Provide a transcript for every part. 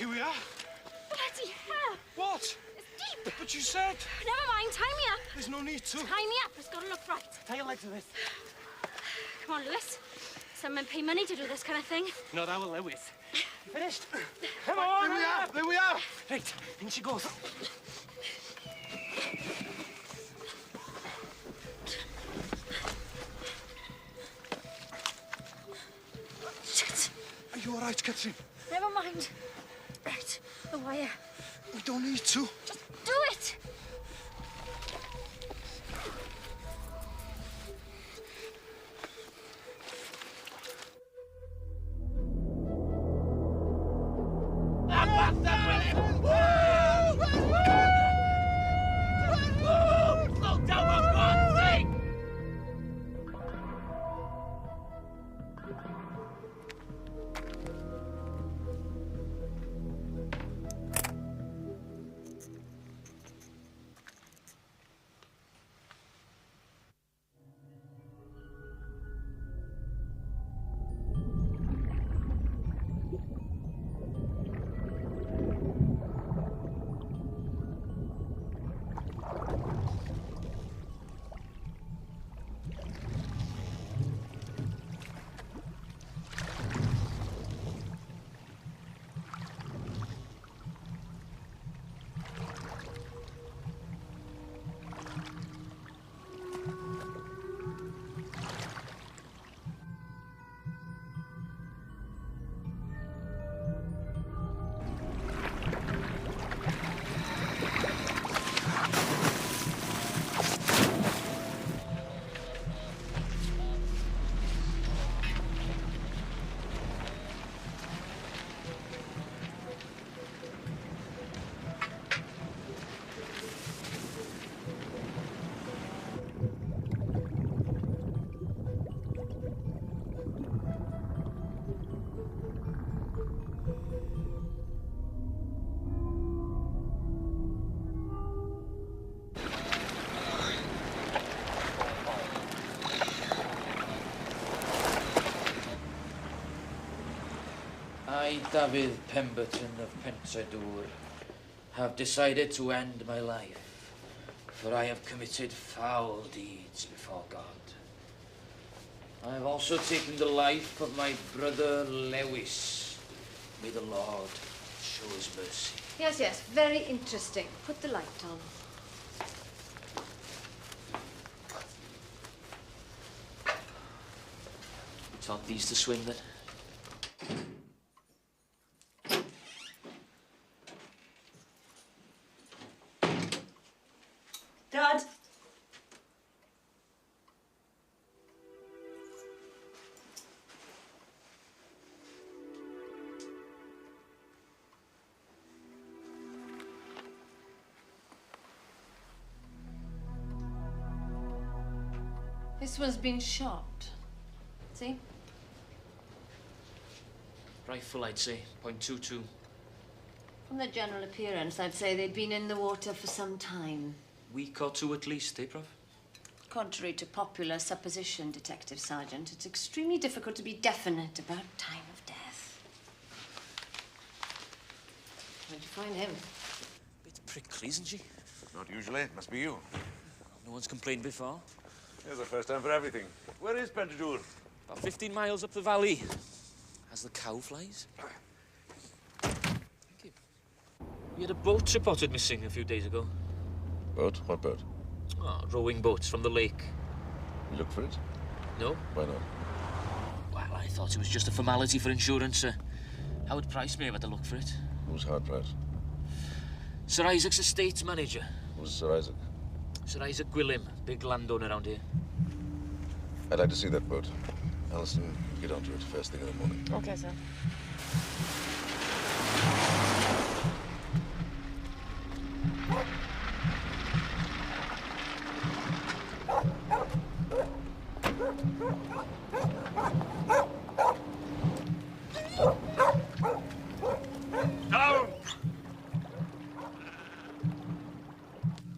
Here we are. Bloody hell! What? It's deep. But you said... Never mind, tie me up. There's no need to. Tie me up, it's got to look right. Tie your legs to this. Come on, Lewis. Some men pay money to do this kind of thing. Not our Lewis. You finished? Come on! There we are! There we are! Right, in she goes. Shit. Are you all right, Catherine? Never mind. Right, the wire. We don't need to. Just do it! I, David Pemberton of Pensadour, have decided to end my life, for I have committed foul deeds before God. I have also taken the life of my brother Lewis. May the Lord show his mercy. Yes, yes, very interesting. Put the light on. You taught these to swing, then? Dad? This one's been shot. See? Rifle, I'd say. .22. From the general appearance, I'd say they'd been in the water for some time. Week or two at least, eh, Prof? Contrary to popular supposition, Detective Sergeant, it's extremely difficult to be definite about time of death. Where'd you find him? Bit prickly, isn't she? Not usually. It must be you. No one's complained before. Here's the first time for everything. Where is Pensadour? About 15 miles up the valley. As the cow flies. Thank you. We had a boat reported missing a few days ago. Boat? What boat? Oh, rowing boats from the lake. You looked for it? No? Why not? Well, I thought it was just a formality for insurance. Howard Price may have had to look for it. Who's Howard Price? Sir Isaac's estate manager. Who's Sir Isaac? Sir Isaac Gwilym, big landowner around here. I'd like to see that boat. Alison, get onto it first thing in the morning. Okay, sir. Down!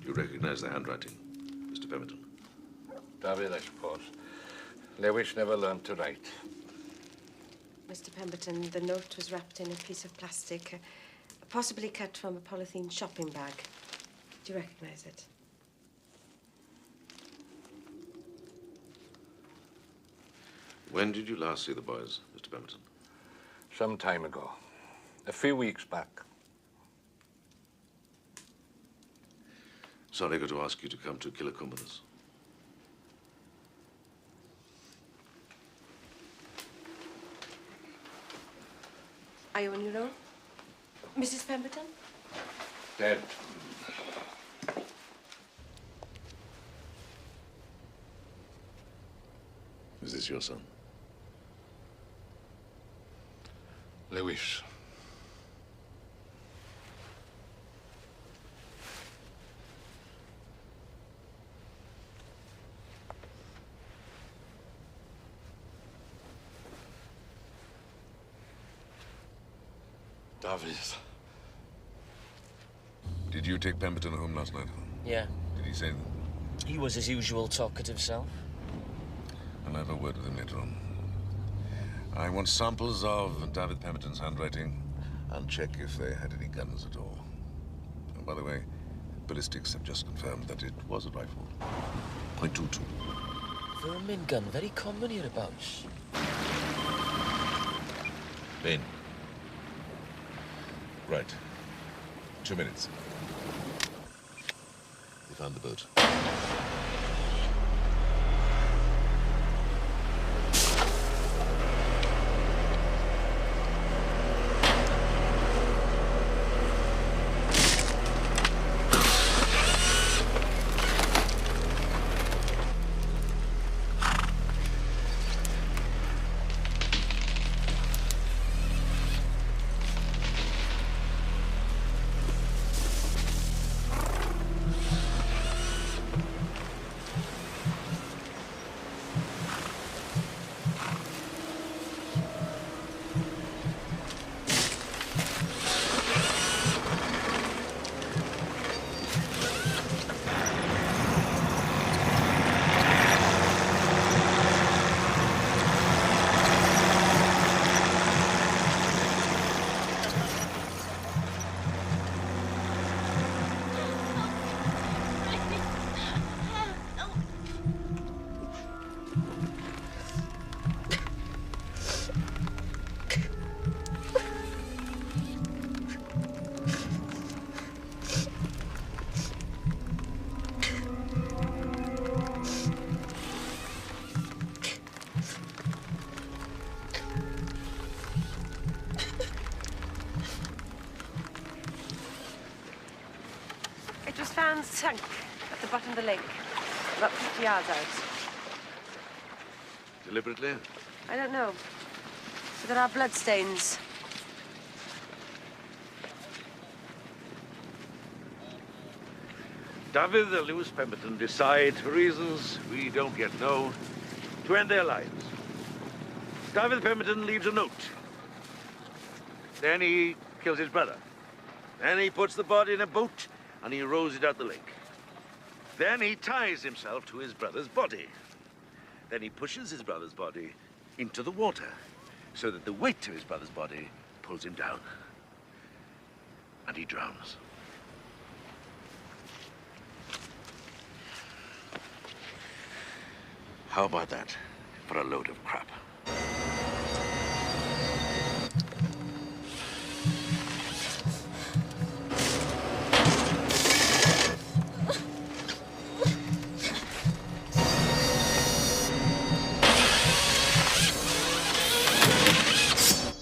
You recognize the handwriting, Mr. Pemberton? David, I suppose. Lewis never learned to write. Mr. Pemberton, the note was wrapped in a piece of plastic. Possibly cut from a polythene shopping bag. Do you recognize it? When did you last see the boys, Mr. Pemberton? Some time ago. A few weeks back. Sorry, I got to ask you to come to Killicum with us. Are you on your own? Mrs. Pemberton? Dead. Is this your son? Lewis. David. Did you take Pemberton home last night? Yeah. Did he say that? He was his usual talkative self. I'll have a word with him later on. I want samples of David Pemberton's handwriting and check if they had any guns at all. And by the way, ballistics have just confirmed that it was a rifle. .22. Vermin gun, very common hereabouts. Ben. Right. 2 minutes. They found the boat. It was found sunk at the bottom of the lake, about 50 yards out. Deliberately? I don't know. But there are blood stains. David and Lewis Pemberton decide, for reasons we don't yet know, to end their lives. David Pemberton leaves a note. Then he kills his brother. Then he puts the body in a boat and he rows it out the lake. Then he ties himself to his brother's body. Then he pushes his brother's body into the water so that the weight of his brother's body pulls him down. And he drowns. How about that for a load of crap?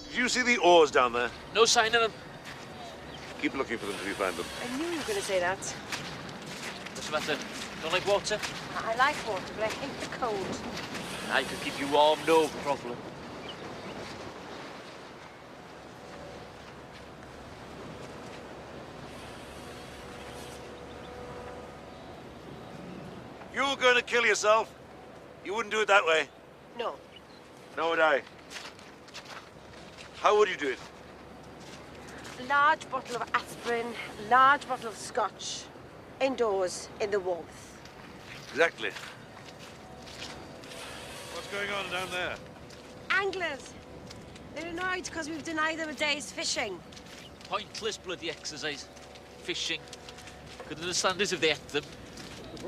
Did you see the oars down there? No sign of them. Keep looking for them till you find them. I knew you were going to say that. What's the matter? Don't like water? I like water, but I hate the cold. I could keep you warm, no problem. You were going to kill yourself. You wouldn't do it that way. No. Nor would I. How would you do it? A large bottle of aspirin, a large bottle of scotch, indoors, in the warmth. Exactly. What's going on down there? Anglers. They're annoyed because we've denied them a day's fishing. pointless bloody exercise. Fishing. Could understand it if they ate them.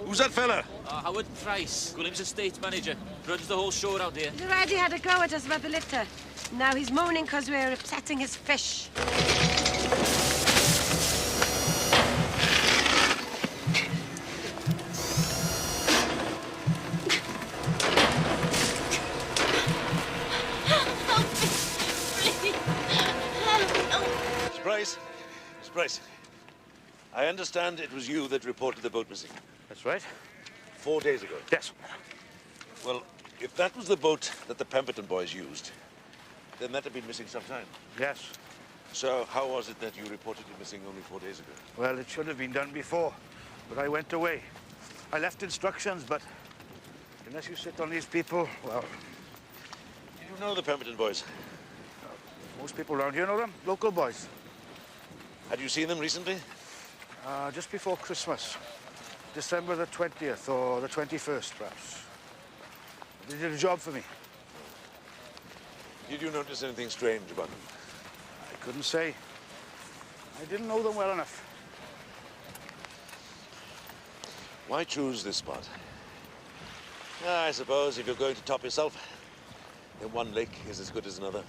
Who's that fella? Howard Price, William's estate manager. Runs the whole show around here. He's already had a go at us about the litter. Now he's moaning because we're upsetting his fish. Miss Price, I understand it was you that reported the boat missing. That's right. 4 days ago. Yes. Well, if that was the boat that the Pemberton boys used, then that had been missing some time. Yes. So how was it that you reported it missing only 4 days ago? Well, it should have been done before, but I went away. I left instructions, but unless you sit on these people, well... Did you know the Pemberton boys? Most people around here know them, local boys. Had you seen them recently? Just before Christmas. December the 20th or the 21st, perhaps. They did a job for me. Did you notice anything strange about them? I couldn't say. I didn't know them well enough. Why choose this spot? I suppose if you're going to top yourself, then one lake is as good as another.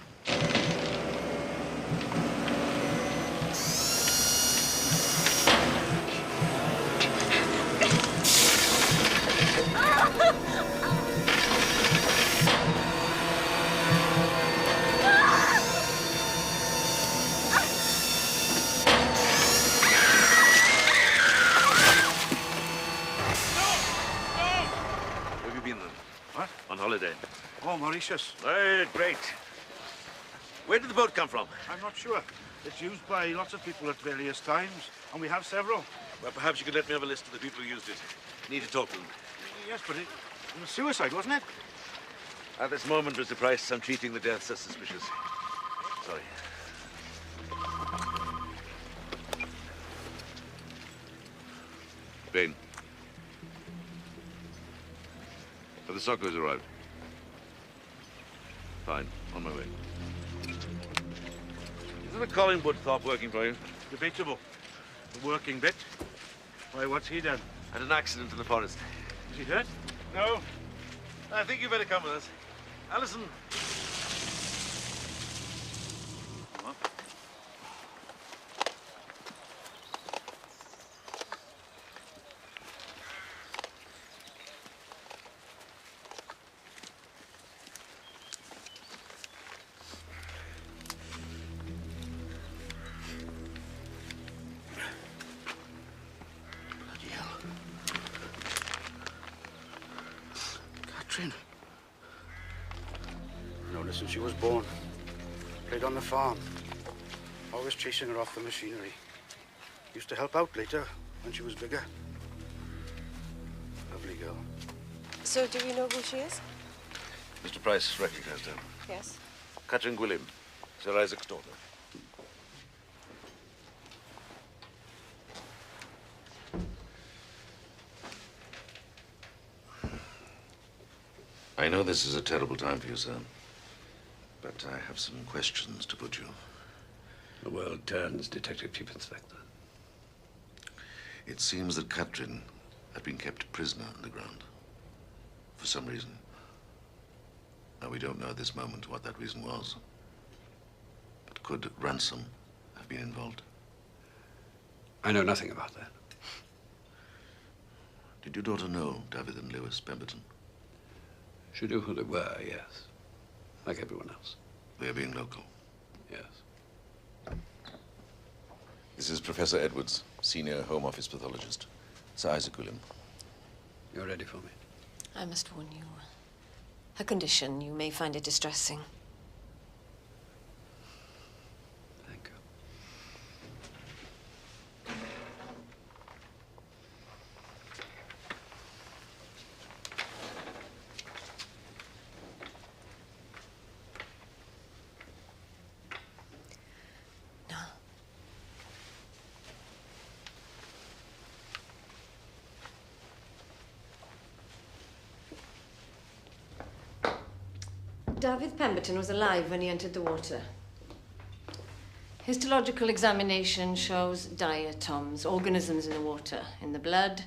Oh, Mauritius. Great. Where did the boat come from? I'm not sure. It's used by lots of people at various times, and we have several. Well, perhaps you could let me have a list of the people who used it. Need to talk to them. Yes, but it was suicide, wasn't it? At this moment, Mr. Price, I'm treating the deaths as suspicious. Sorry. Bain. Have the Sockos arrived? Fine. On my way. Isn't the Collingwood Thorpe working for you? Debatable. The working bit. Why, what's he done? Had an accident in the forest. Is he hurt? No. I think you better come with us. Alison. What? Known her since she was born. Played on the farm. Always chasing her off the machinery. Used to help out later when she was bigger. Lovely girl. So do we know who she is? Mr. Price recognized her. Yes. Catherine Gwilym, Sir Isaac's daughter. I know this is a terrible time for you, sir, but I have some questions to put you. The world turns, Detective Chief Inspector. It seems that Catherine had been kept prisoner underground for some reason. Now, we don't know at this moment what that reason was, but could ransom have been involved? I know nothing about that. Did your daughter know David and Lewis Pemberton? She knew who they were, yes. Like everyone else. They are being local. Yes. This is Professor Edwards, Senior Home Office Pathologist. Sir Isaac Gwilym. You're ready for me? I must warn you. Her condition, you may find it distressing. Thank you. David Pemberton was alive when he entered the water. Histological examination shows diatoms, organisms in the water, in the blood,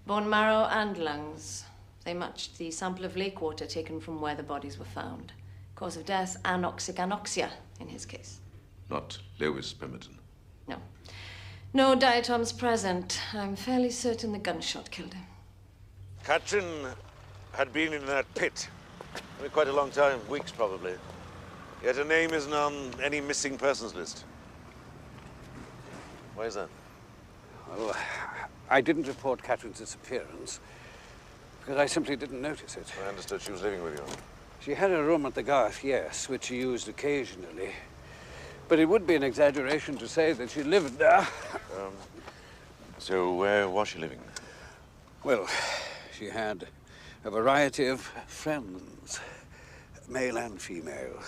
bone marrow and lungs. They matched the sample of lake water taken from where the bodies were found. Cause of death, anoxic anoxia, in his case. Not Lewis Pemberton. No. No diatoms present. I'm fairly certain the gunshot killed him. Katrin had been in that pit. I mean, quite a long time, weeks probably. Yet her name isn't on any missing persons list. Why is that? Well, I didn't report Katrin's disappearance because I simply didn't notice it. I understood she was living with you. She had a room at the Garth, yes, which she used occasionally. But it would be an exaggeration to say that she lived there. So where was she living? Well, she had a variety of friends, male and female.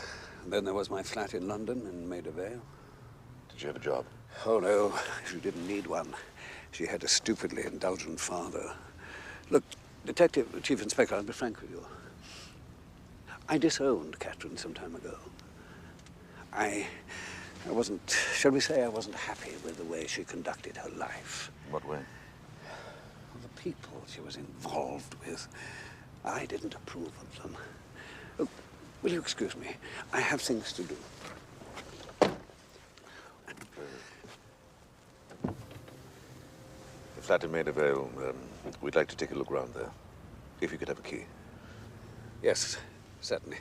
And then there was my flat in London in Maida Vale. Did she have a job? Oh, no, she didn't need one. She had a stupidly indulgent father. Look, Detective Chief Inspector, I'll be frank with you. I disowned Katrin some time ago. I wasn't, shall we say, I wasn't happy with the way she conducted her life. In what way? Well, the people she was involved with, I didn't approve of them. Look, will you excuse me? I have things to do. The flat in Maida Vale, we'd like to take a look around there. If you could have a key. Yes, certainly.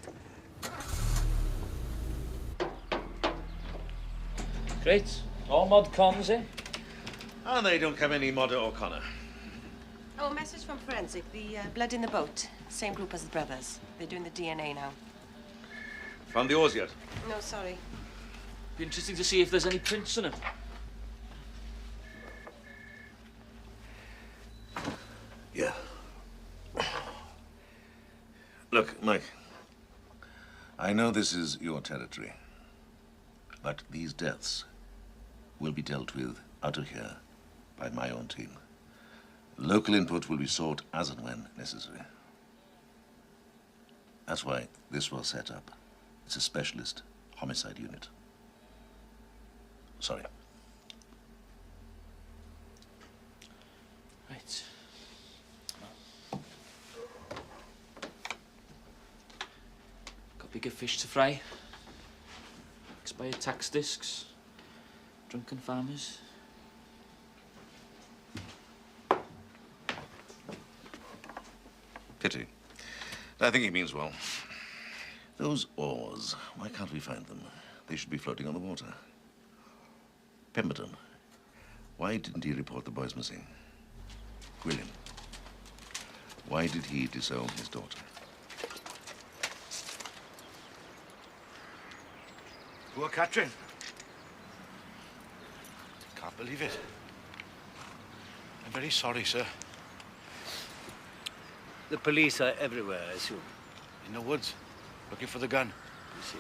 Great. All mod cons, eh? And they don't have any Madoc or Connor. Oh, a message from Forensic. The blood in the boat. Same group as the brothers. They're doing the DNA now. Found the oars yet? No, sorry. Be interesting to see if there's any prints in it. Yeah. Look, Mike. I know this is your territory, but these deaths will be dealt with out of here by my own team. Local input will be sought as and when necessary. That's why this was set up. It's a specialist homicide unit. Sorry. Right. Got bigger fish to fry. Expired tax discs. Drunken farmers. Pity. I think he means well. Those oars, why can't we find them? They should be floating on the water. Pemberton, why didn't he report the boys missing? William, why did he disown his daughter? Poor Katrin. Can't believe it. I'm very sorry, sir. The police are everywhere, I assume. In the woods, looking for the gun. You see.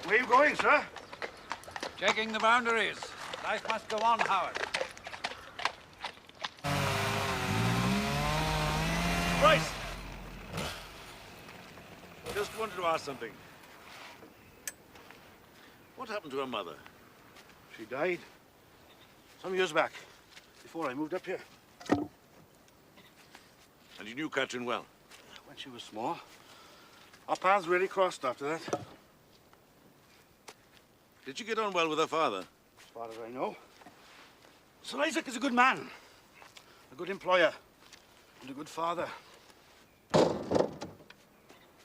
Where are you going, sir? Checking the boundaries. Life must go on, Howard. Bryce! Just wanted to ask something. What happened to her mother? She died some years back, before I moved up here. And you knew Katrin well? When she was small. Our paths really crossed after that. Did you get on well with her father? As far as I know. Sir Isaac is a good man, a good employer, and a good father.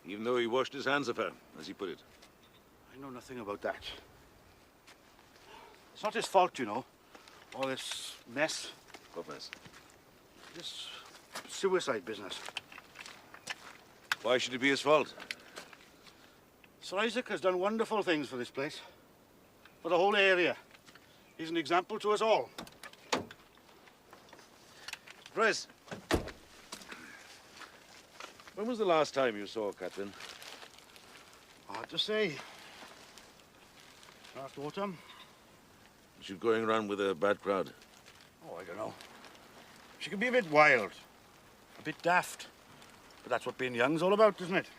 Even though he washed his hands of her, as he put it. I know nothing about that. It's not his fault, you know. All this mess. What mess? This suicide business. Why should it be his fault? Sir Isaac has done wonderful things for this place. For the whole area. He's an example to us all. Bryce, when was the last time you saw Katrin? Hard to say. Last autumn? She was going around with a bad crowd. Oh, I don't know. She can be a bit wild. A bit daft. But that's what being young's all about, isn't it?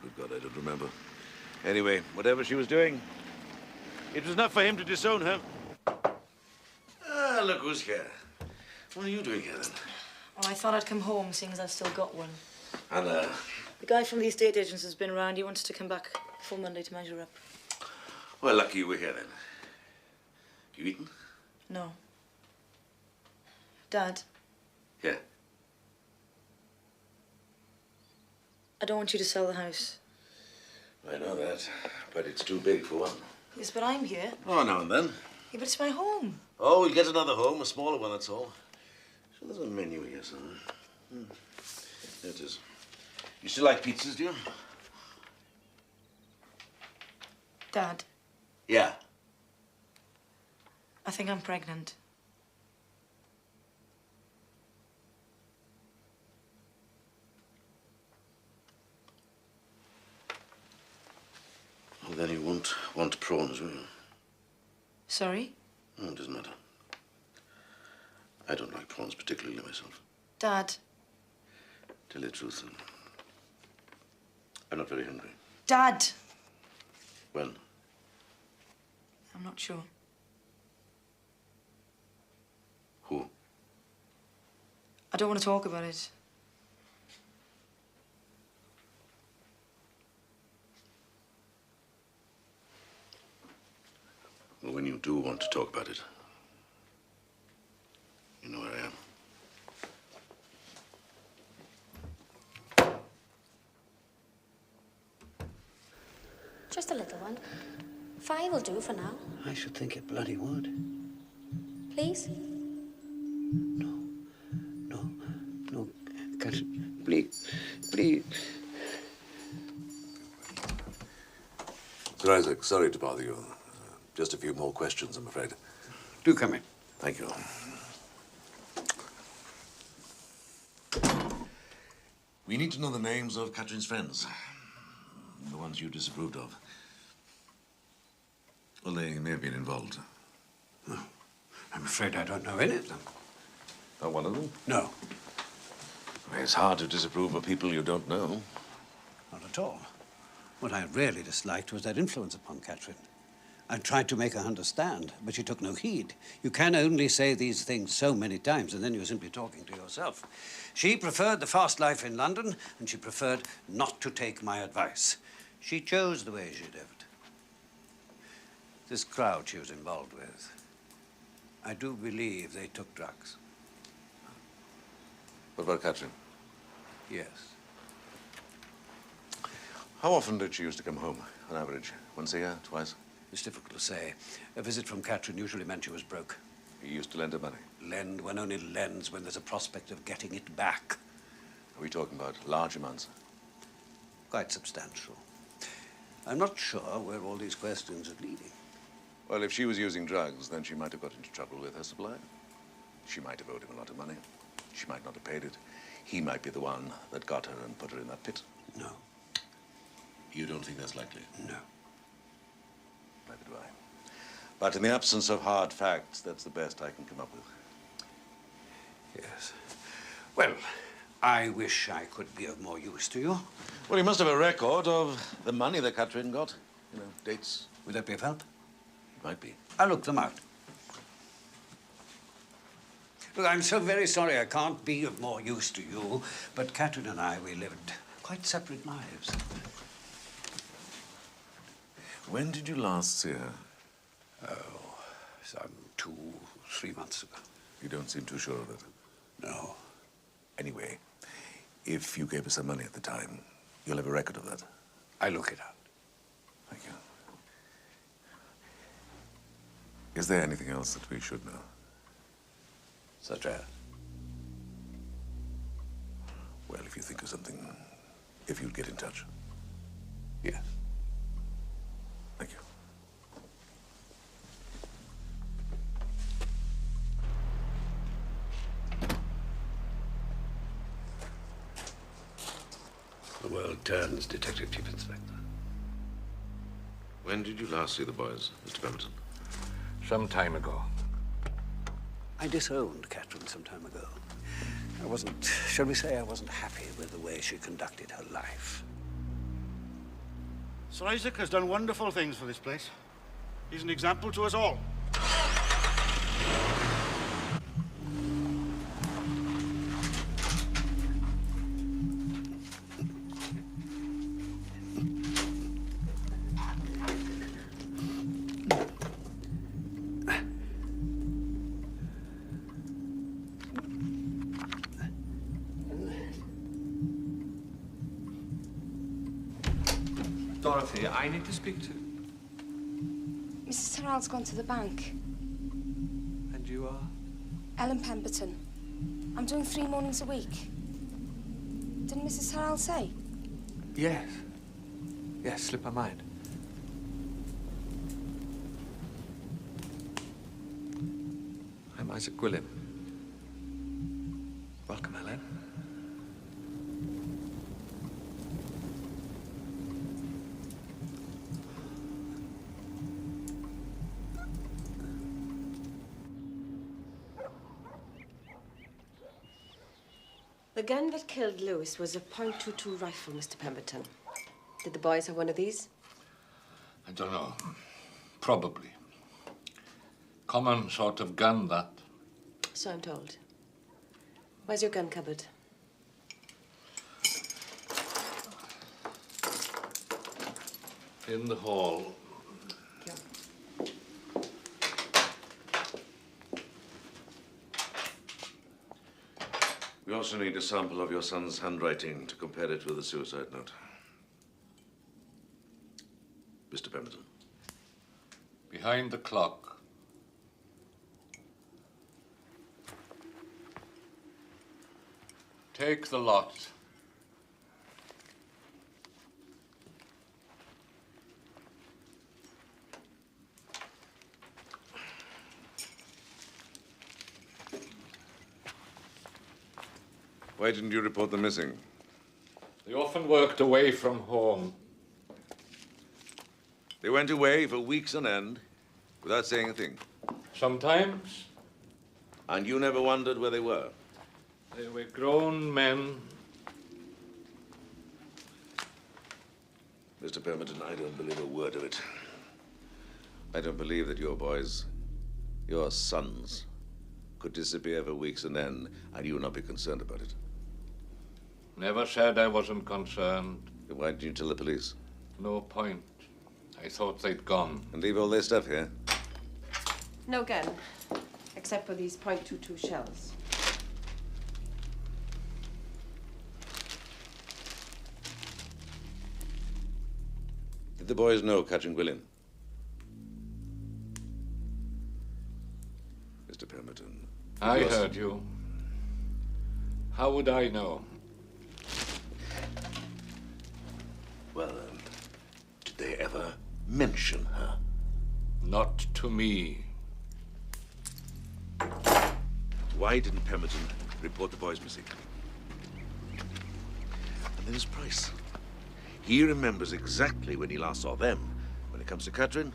Good God, I don't remember. Anyway, whatever she was doing, it was enough for him to disown her. Ah, look who's here. What are you doing here, then? Oh, I thought I'd come home, seeing as I've still got one. And, The guy from the estate agents has been around. He wants to come back before Monday to measure up. well, lucky you were here, then. You eaten? No. Dad, Yeah. I don't want you to sell the house. I know that, but it's too big for one. Yes, but I'm here. Oh, now and then. Yeah, but it's my home. Oh, we'll get another home, a smaller one, that's all. So there's a menu here, son. There it is. You still like pizzas, do you? Dad, Yeah. I think I'm pregnant. Well, then you won't want prawns, will you? Sorry? Oh, it doesn't matter. I don't like prawns particularly myself. Dad. Tell you the truth, then. I'm not very hungry. Dad! When? I'm not sure. Who? I don't want to talk about it. Well, when you do want to talk about it, you know where I am. Just a little one. 5 will do for now. I should think it bloody would. Please? No, Catherine, please, please. Sir Isaac, sorry to bother you. Just a few more questions, I'm afraid. Do come in. Thank you. We need to know the names of Catherine's friends. The ones you disapproved of. Well, they may have been involved. No, I'm afraid I don't know any of them. Not one of them? No. Well, it's hard to disapprove of people you don't know. Not at all. What I really disliked was their influence upon Catherine. I tried to make her understand, but she took no heed. You can only say these things so many times, and then you're simply talking to yourself. She preferred the fast life in London, and she preferred not to take my advice. She chose the way she lived. This crowd she was involved with, I do believe they took drugs. What about Catherine? Yes. How often did she used to come home, on average? Once a year, twice? It's difficult to say. A visit from Catherine usually meant she was broke. You used to lend her money? Lend, one only lends when there's a prospect of getting it back. Are we talking about large amounts? Quite substantial. I'm not sure where all these questions are leading. Well, if she was using drugs, then she might have got into trouble with her supplier. She might have owed him a lot of money. She might not have paid it. He might be the one that got her and put her in that pit. No. You don't think that's likely? No. Neither do I. But in the absence of hard facts, that's the best I can come up with. Yes. Well, I wish I could be of more use to you. Well, you must have a record of the money that Catherine got. You know, dates. Would that be of help? It might be. I'll look them out. Look, I'm so very sorry I can't be of more use to you, but Catherine and I, we lived quite separate lives. When did you last see her? Oh, some 2, 3 months ago. You don't seem too sure of it. No. Anyway, if you gave us some money at the time, you'll have a record of that. I look it up. Thank you. Is there anything else that we should know? Such as? Well, if you think of something, if you'd get in touch. Yes. Thank you. The world turns, Detective Chief Inspector. When did you last see the boys, Mr. Pemberton? Some time ago. I disowned Catherine some time ago. I wasn't, shall we say, I wasn't happy with the way she conducted her life. Sir Isaac has done wonderful things for this place. He's an example to us all. Dorothy, I need to speak to... Mrs. Harrell's gone to the bank. And you are? Ellen Pemberton. I'm doing 3 mornings a week. Didn't Mrs. Harrell say? Yes. Yes, slipped my mind. I'm Isaac Gwilym. Welcome, Ellen. The gun that killed Lewis was a .22 rifle, Mr. Pemberton. Did the boys have one of these? I don't know. Probably. Common sort of gun, that. So I'm told. Where's your gun cupboard? In the hall. We also need a sample of your son's handwriting to compare it with the suicide note. Mr. Pemberton. Behind the clock. Take the lot. Why didn't you report them missing? They often worked away from home. They went away for weeks on end without saying a thing. Sometimes. And you never wondered where they were? They were grown men. Mr. Pemberton, I don't believe a word of it. I don't believe that your boys, your sons, could disappear for weeks on end and you not be concerned about it. Never said I wasn't concerned. Then why didn't you tell the police? No point. I thought they'd gone. And leave all their stuff here? No gun, except for these .22 shells. Did the boys know Captain Gwilym? Mr. Pemberton. I heard you. How would I know? Well, did they ever mention her? Not to me. Why didn't Pemberton report the boys missing? And then his Price. He remembers exactly when he last saw them. When it comes to Catherine,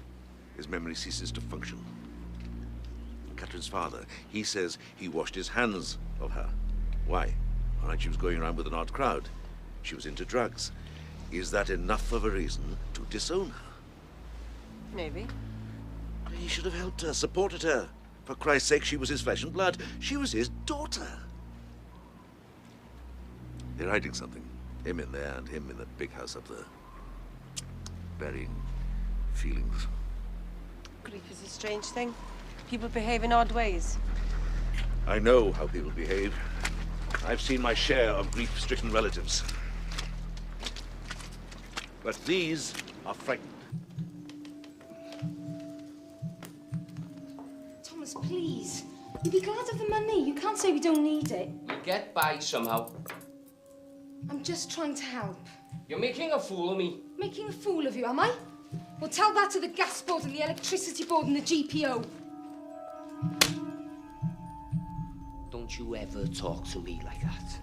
his memory ceases to function. And Catherine's father, he says he washed his hands of her. Why? All right, she was going around with an odd crowd. She was into drugs. Is that enough of a reason to disown her? Maybe. He should have helped her, supported her. For Christ's sake, she was his flesh and blood. She was his daughter. They're hiding something. Him in there and him in the big house up there. Burying feelings. Grief is a strange thing. People behave in odd ways. I know how people behave. I've seen my share of grief-stricken relatives. But these are frightened. Thomas, please. You'd be glad of the money. You can't say we don't need it. We'll get by somehow. I'm just trying to help. You're making a fool of me. Making a fool of you, am I? Well, tell that to the gas board and the electricity board and the GPO. Don't you ever talk to me like that.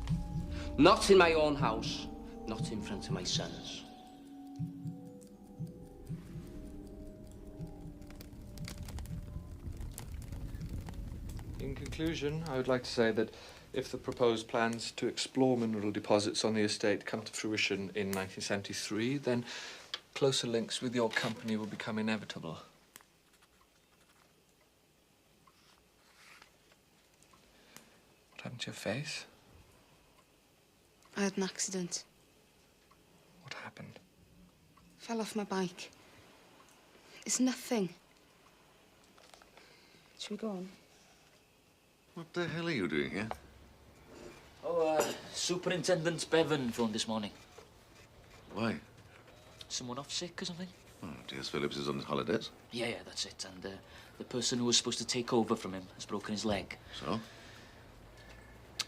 Not in my own house, not in front of my sons. In conclusion, I would like to say that if the proposed plans to explore mineral deposits on the estate come to fruition in 1973, then closer links with your company will become inevitable. What happened to your face? I had an accident. What happened? Fell off my bike. It's nothing. Should we go on? What the hell are you doing here? Oh, Superintendent Bevan phoned this morning. Why? Someone off sick or something? Oh, T.S. Phillips is on his holidays. Yeah, that's it. And the person who was supposed to take over from him has broken his leg. So?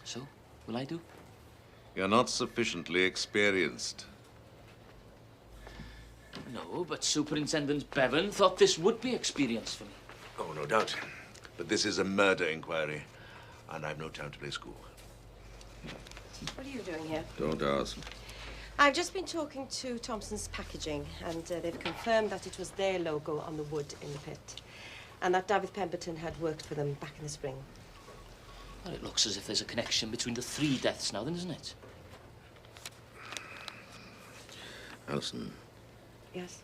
So, will I do? You're not sufficiently experienced. No, but Superintendent Bevan thought this would be experience for me. Oh, no doubt. But this is a murder inquiry, and I've no time to play school. What are you doing here? Don't ask. I've just been talking to Thompson's Packaging, and they've confirmed that it was their logo on the wood in the pit, and that David Pemberton had worked for them back in the spring. Well, it looks as if there's a connection between the 3 deaths now, then, doesn't it? Alison, Yes?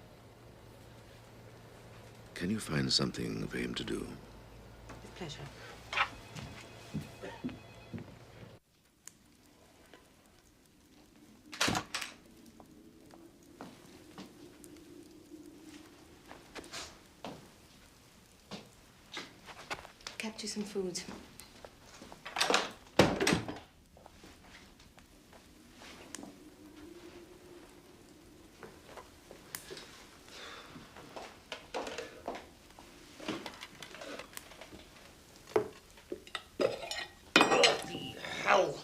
can you find something for him to do? With pleasure. Kept you some food. Bloody hell!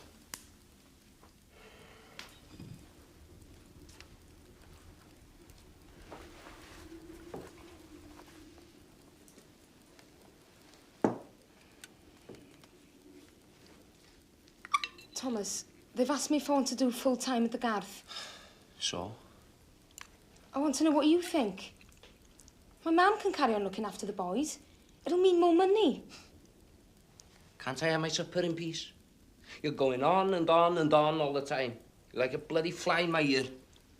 Thomas, they've asked me if I want to do full-time at the Garth. So? I want to know what you think. My mum can carry on looking after the boys. It'll mean more money. Can't I have my supper in peace? You're going on and on and on all the time. You're like a bloody fly in my ear.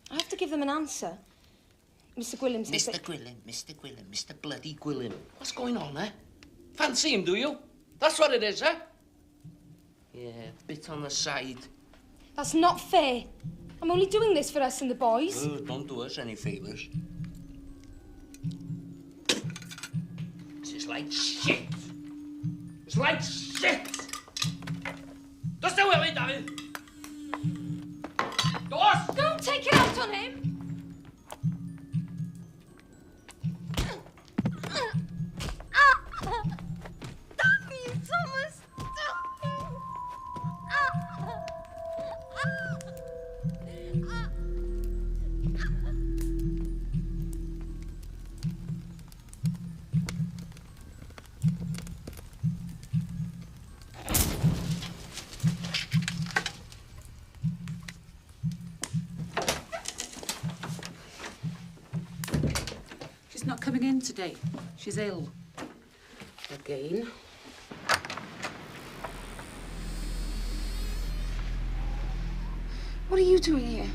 I have to give them an answer. Mr. Gwilym says Mr. Gwilym, Mr. Gwilym, Mr. bloody Gwilym. What's going on, eh? Fancy him, do you? That's what it is, eh? Yeah, bit on the side. That's not fair. I'm only doing this for us and the boys. Oh, don't do us any favours. This is like shit. It's like shit. Just do it, David. Doors! Don't take it out on him. Stop me, Thomas! Stop me! She's not coming in today. She's ill. Again? What are you doing here?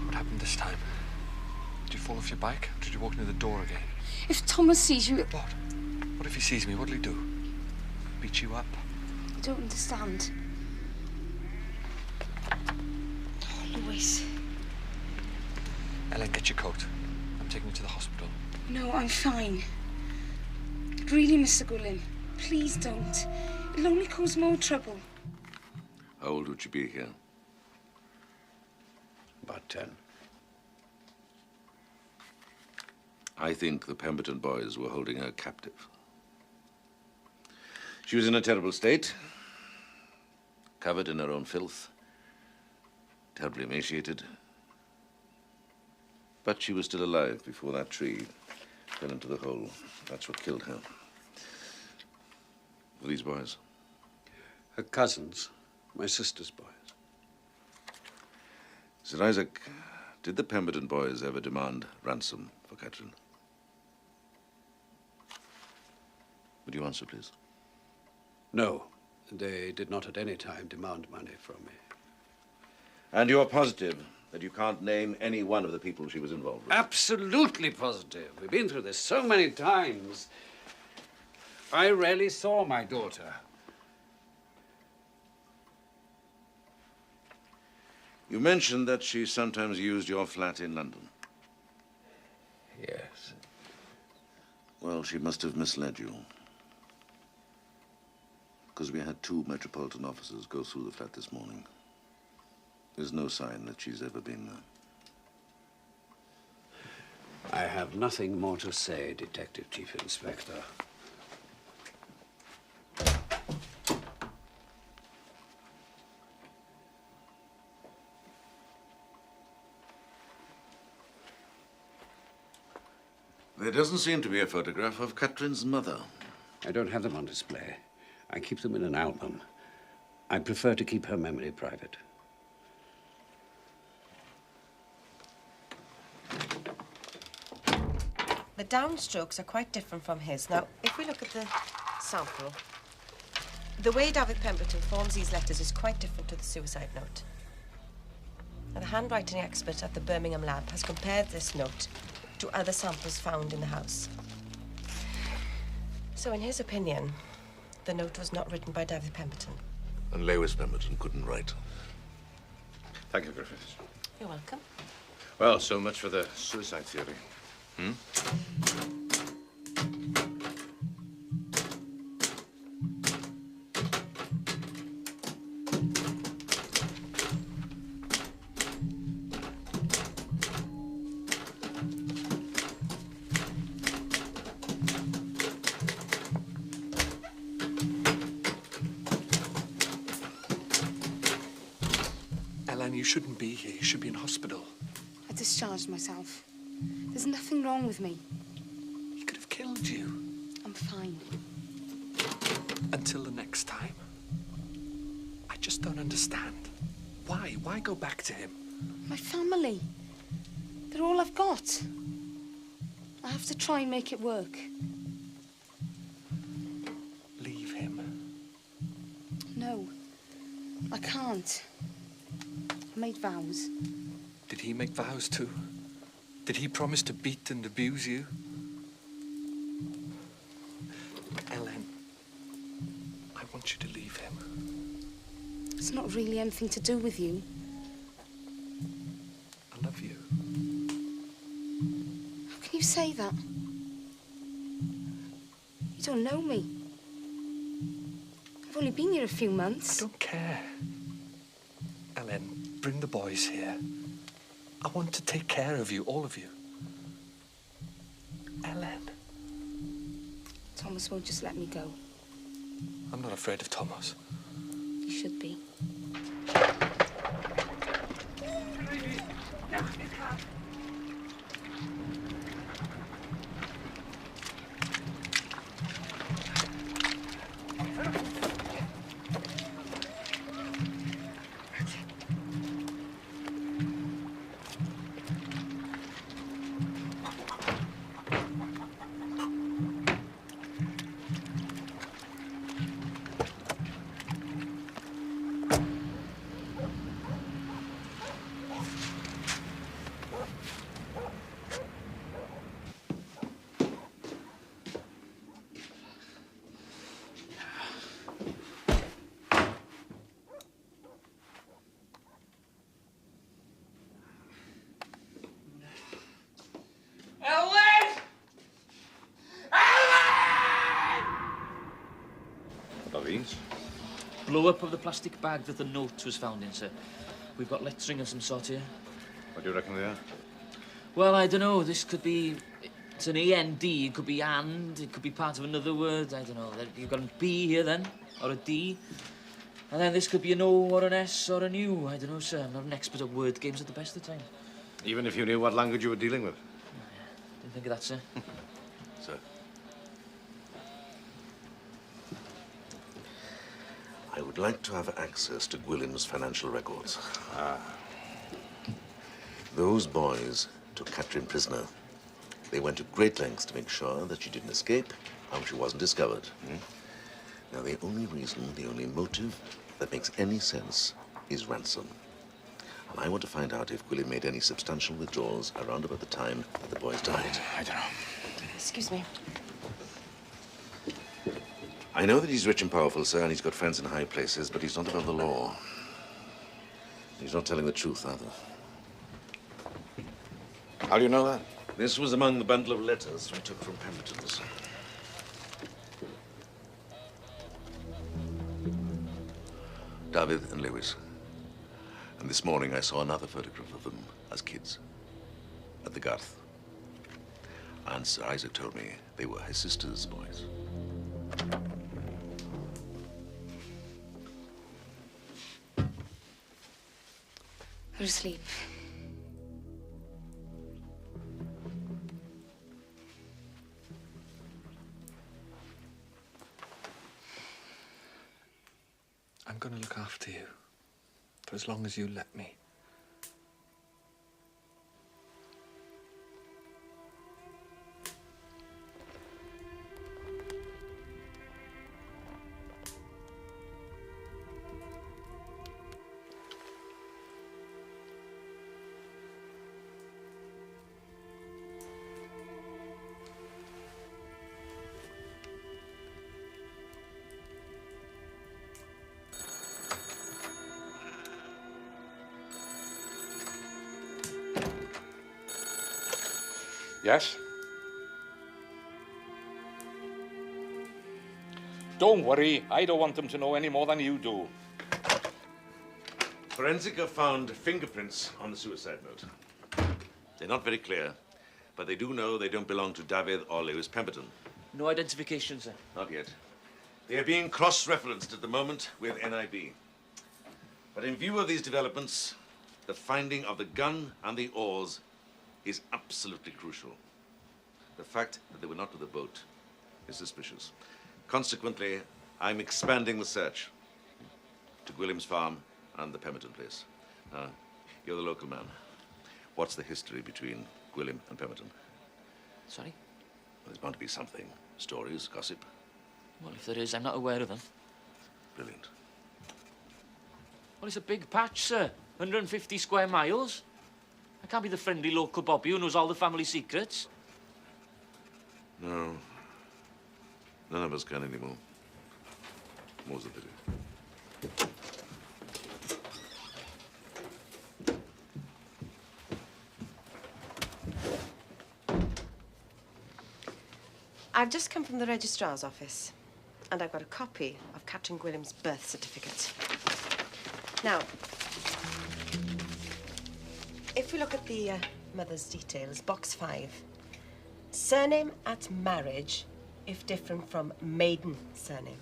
What happened this time? Did you fall off your bike? Or did you walk near the door again? If Thomas sees you... What? What if he sees me? What'll he do? Beat you up? I don't understand. Oh, Louis. Ellen, get your coat. I'm taking you to the hospital. No, I'm fine. Really, Mr. Gwilym, please don't. It'll only cause more trouble. How old would you be here? About 10. I think the Pemberton boys were holding her captive. She was in a terrible state, covered in her own filth, terribly emaciated. But she was still alive before that tree fell into the hole. That's what killed her. Were these boys? Her cousins, my sister's boys. Sir Isaac, did the Pemberton boys ever demand ransom for Catherine? Would you answer, please? No, they did not at any time demand money from me. And you're positive that you can't name any one of the people she was involved with? Absolutely positive. We've been through this so many times. I rarely saw my daughter. You mentioned that she sometimes used your flat in London. Yes. Well, she must have misled you. Because we had 2 Metropolitan officers go through the flat this morning. There's no sign that she's ever been there. I have nothing more to say, Detective Chief Inspector. There doesn't seem to be a photograph of Catherine's mother. I don't have them on display. I keep them in an album. I prefer to keep her memory private. The downstrokes are quite different from his. Now, if we look at the sample, the way David Pemberton forms these letters is quite different to the suicide note. Now, the handwriting expert at the Birmingham lab has compared this note to other samples found in the house. So, in his opinion, the note was not written by David Pemberton. And Lewis Pemberton couldn't write. Thank you, Griffiths. You're welcome. Well, so much for the suicide theory. Ellen, you shouldn't be here. You should be in hospital. I discharged myself. There's nothing wrong with me. He could have killed you. I'm fine. Until the next time. I just don't understand. Why? Why go back to him? My family. They're all I've got. I have to try and make it work. Leave him. No, I can't. I made vows. Did he make vows too? Did he promise to beat and abuse you? Ellen, I want you to leave him. It's not really anything to do with you. I love you. How can you say that? You don't know me. I've only been here a few months. I don't care. Ellen, bring the boys here. I want to take care of you, all of you. Ellen. Thomas won't just let me go. I'm not afraid of Thomas. You should be. Blow up of the plastic bag that the note was found in, sir. We've got lettering of some sort here. What do you reckon they are? Well, I don't know. This could be... It's an A-N-D. It could be and. It could be part of another word. I don't know. You've got a B here, then. Or a D. And then this could be an O or an S or an U. I don't know, sir. I'm not an expert at word games at the best of times. Even if you knew what language you were dealing with? Didn't think of that, sir. Sir. I would like to have access to Gwilym's financial records. Those boys took Catherine prisoner. They went to great lengths to make sure that she didn't escape and she wasn't discovered. Now, the only reason, the only motive that makes any sense is ransom. And I want to find out if William made any substantial withdrawals around about the time that the boys died. I don't know. Excuse me. I know that he's rich and powerful, sir, and he's got friends in high places, but he's not above the law. He's not telling the truth, either. How do you know that? This was among the bundle of letters we took from Pemberton's. David and Lewis. And this morning I saw another photograph of them as kids at the Garth. And Sir Isaac told me they were his sister's boys. Go to sleep. I'm going to look after you for as long as you let me. Yes? Don't worry, I don't want them to know any more than you do. Forensic have found fingerprints on the suicide note. They're not very clear, but they do know they don't belong to David or Lewis Pemberton. No identification, sir. Not yet. They are being cross-referenced at the moment with NIB. But in view of these developments, the finding of the gun and the oars is absolutely crucial. The fact that they were not with the boat is suspicious. Consequently, I'm expanding the search to Gwillim's farm and the Pemberton place. Now, you're the local man. What's the history between Gwillim and Pemberton? Sorry? Well, there's bound to be something. Stories, gossip. Well, if there is, I'm not aware of them. Brilliant. Well, it's a big patch, sir. 150 square miles. I can't be the friendly local Bobby who knows all the family secrets. No. None of us can anymore. More's the pity. I've just come from the registrar's office, and I've got a copy of Captain Gwillim's birth certificate. Now, if we look at the mother's details, box 5. Surname at marriage, if different from maiden surname.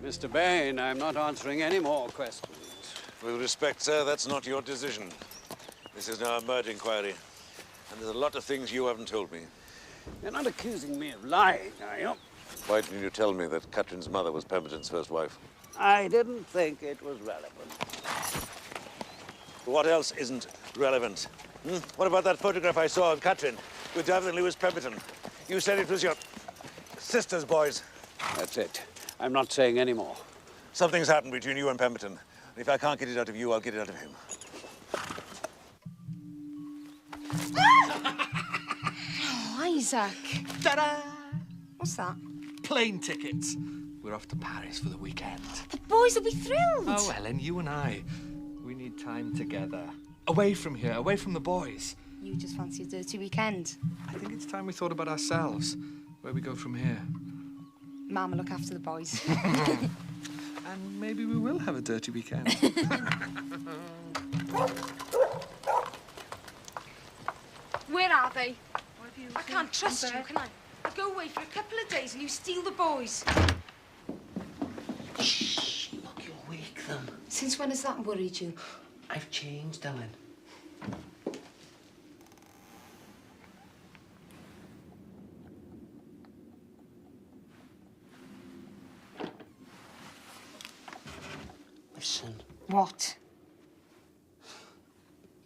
Mr. Bain, I'm not answering any more questions. With respect, sir, that's not your decision. This is now a murder inquiry, and there's a lot of things you haven't told me. You're not accusing me of lying, are you? Why didn't you tell me that Catherine's mother was Pemberton's first wife? I didn't think it was relevant. What else isn't relevant? What about that photograph I saw of Catherine with David and Lewis Pemberton? You said it was your sister's boys. That's it. I'm not saying any more. Something's happened between you and Pemberton. And if I can't get it out of you, I'll get it out of him. Oh, Isaac. Ta-da! What's that? Plane tickets. We're off to Paris for the weekend. The boys will be thrilled. Oh, Helen, you and I, we need time together. Away from here, away from the boys. You just fancy a dirty weekend. I think it's time we thought about ourselves, where we go from here. Mama, look after the boys. And maybe we will have a dirty weekend. Where are they? I can't trust you, can I? I go away for a couple of days and you steal the boys. Shh, look, you'll wake them. Since when has that worried you? I've changed, Ellen. Listen. What?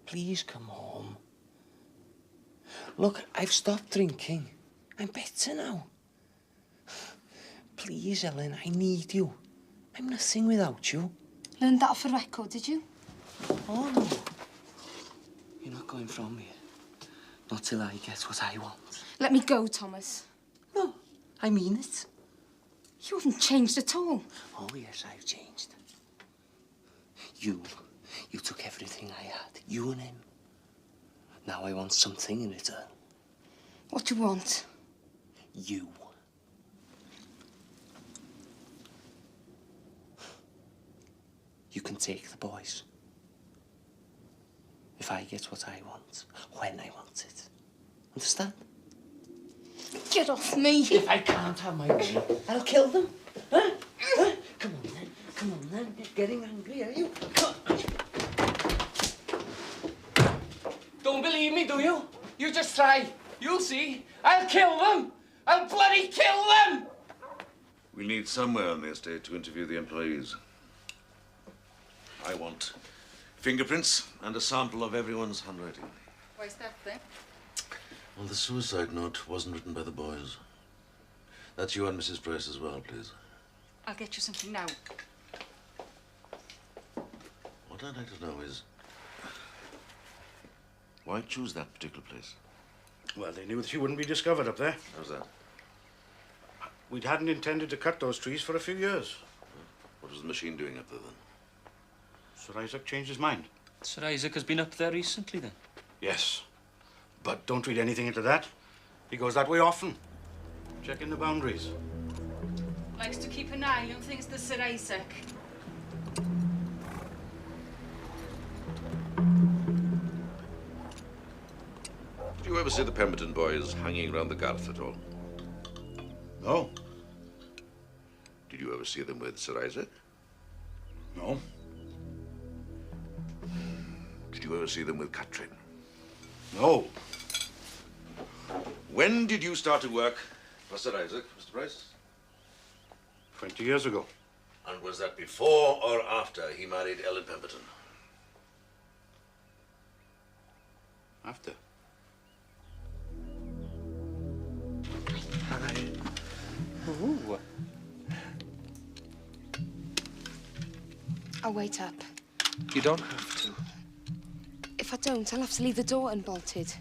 Please come home. Look, I've stopped drinking. I'm better now. Please, Ellen, I need you. I'm nothing without you. Learned that off a record, did you? Oh, no. You're not going from here. Not till I get what I want. Let me go, Thomas. No, I mean it. You haven't changed at all. Oh, yes, I've changed. You took everything I had. You and him. Now I want something in return. What do you want? You. You can take the boys. If I get what I want, when I want it. Understand? Get off me! If I can't have my way, I'll kill them. Huh? Huh? Come on, then. Come on, then. You're getting angry, are you? Come on. Don't believe me, do you? You just try. You'll see. I'll kill them. I'll bloody kill them! We'll need somewhere on the estate to interview the employees. I want fingerprints and a sample of everyone's handwriting. Why's that, then? Well, the suicide note wasn't written by the boys. That's you and Mrs. Price as well, please. I'll get you something now. What I'd like to know is, why choose that particular place? Well, they knew that she wouldn't be discovered up there. How's that? We hadn't intended to cut those trees for a few years. What was the machine doing up there, then? Sir Isaac changed his mind. Sir Isaac has been up there recently, then? Yes. But don't read anything into that. He goes that way often. Checking the boundaries. Likes to keep an eye on things, the Sir Isaac. Did you ever see the Pemberton boys hanging around the Garth at all? No. Did you ever see them with Sir Isaac? No. Did you ever see them with Catherine? No. When did you start to work for Sir Isaac, Mr. Price? 20 years ago. And was that before or after he married Ellen Pemberton? After. Ooh. I'll wait up. You don't have to. If I don't, I'll have to leave the door unbolted.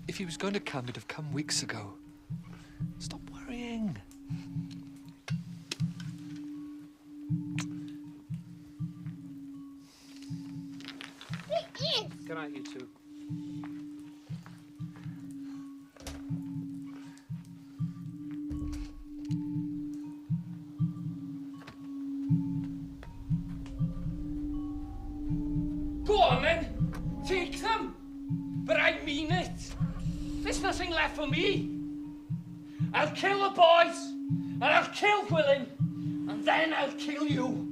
If he was going to come, he'd have come weeks ago. Stop worrying. Good night, you two. Go on, then. Take them. But I mean it. There's nothing left for me. I'll kill the boys, and I'll kill Gwilym, and then I'll kill you.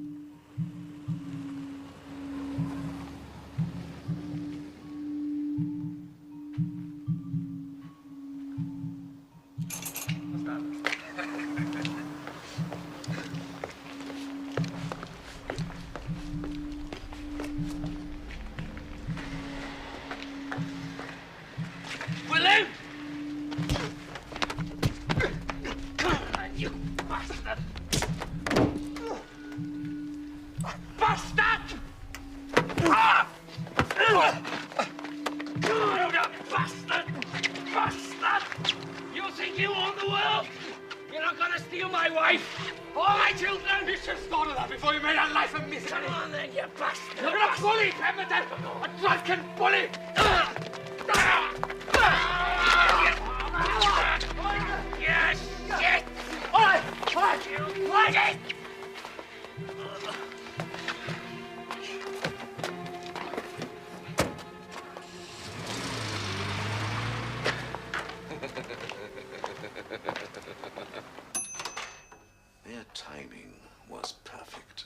Gwilym! Come on, you bastard! Bastard! Ah! You bastard! Bastard! You think you own the world? You're not gonna steal my wife or my children! You should have thought of that before you made a life of misery! Come on then, you bastard! You're a bully, Pemberton! A drunken bully! Yes! Shit! All right! You like it! Their timing was perfect.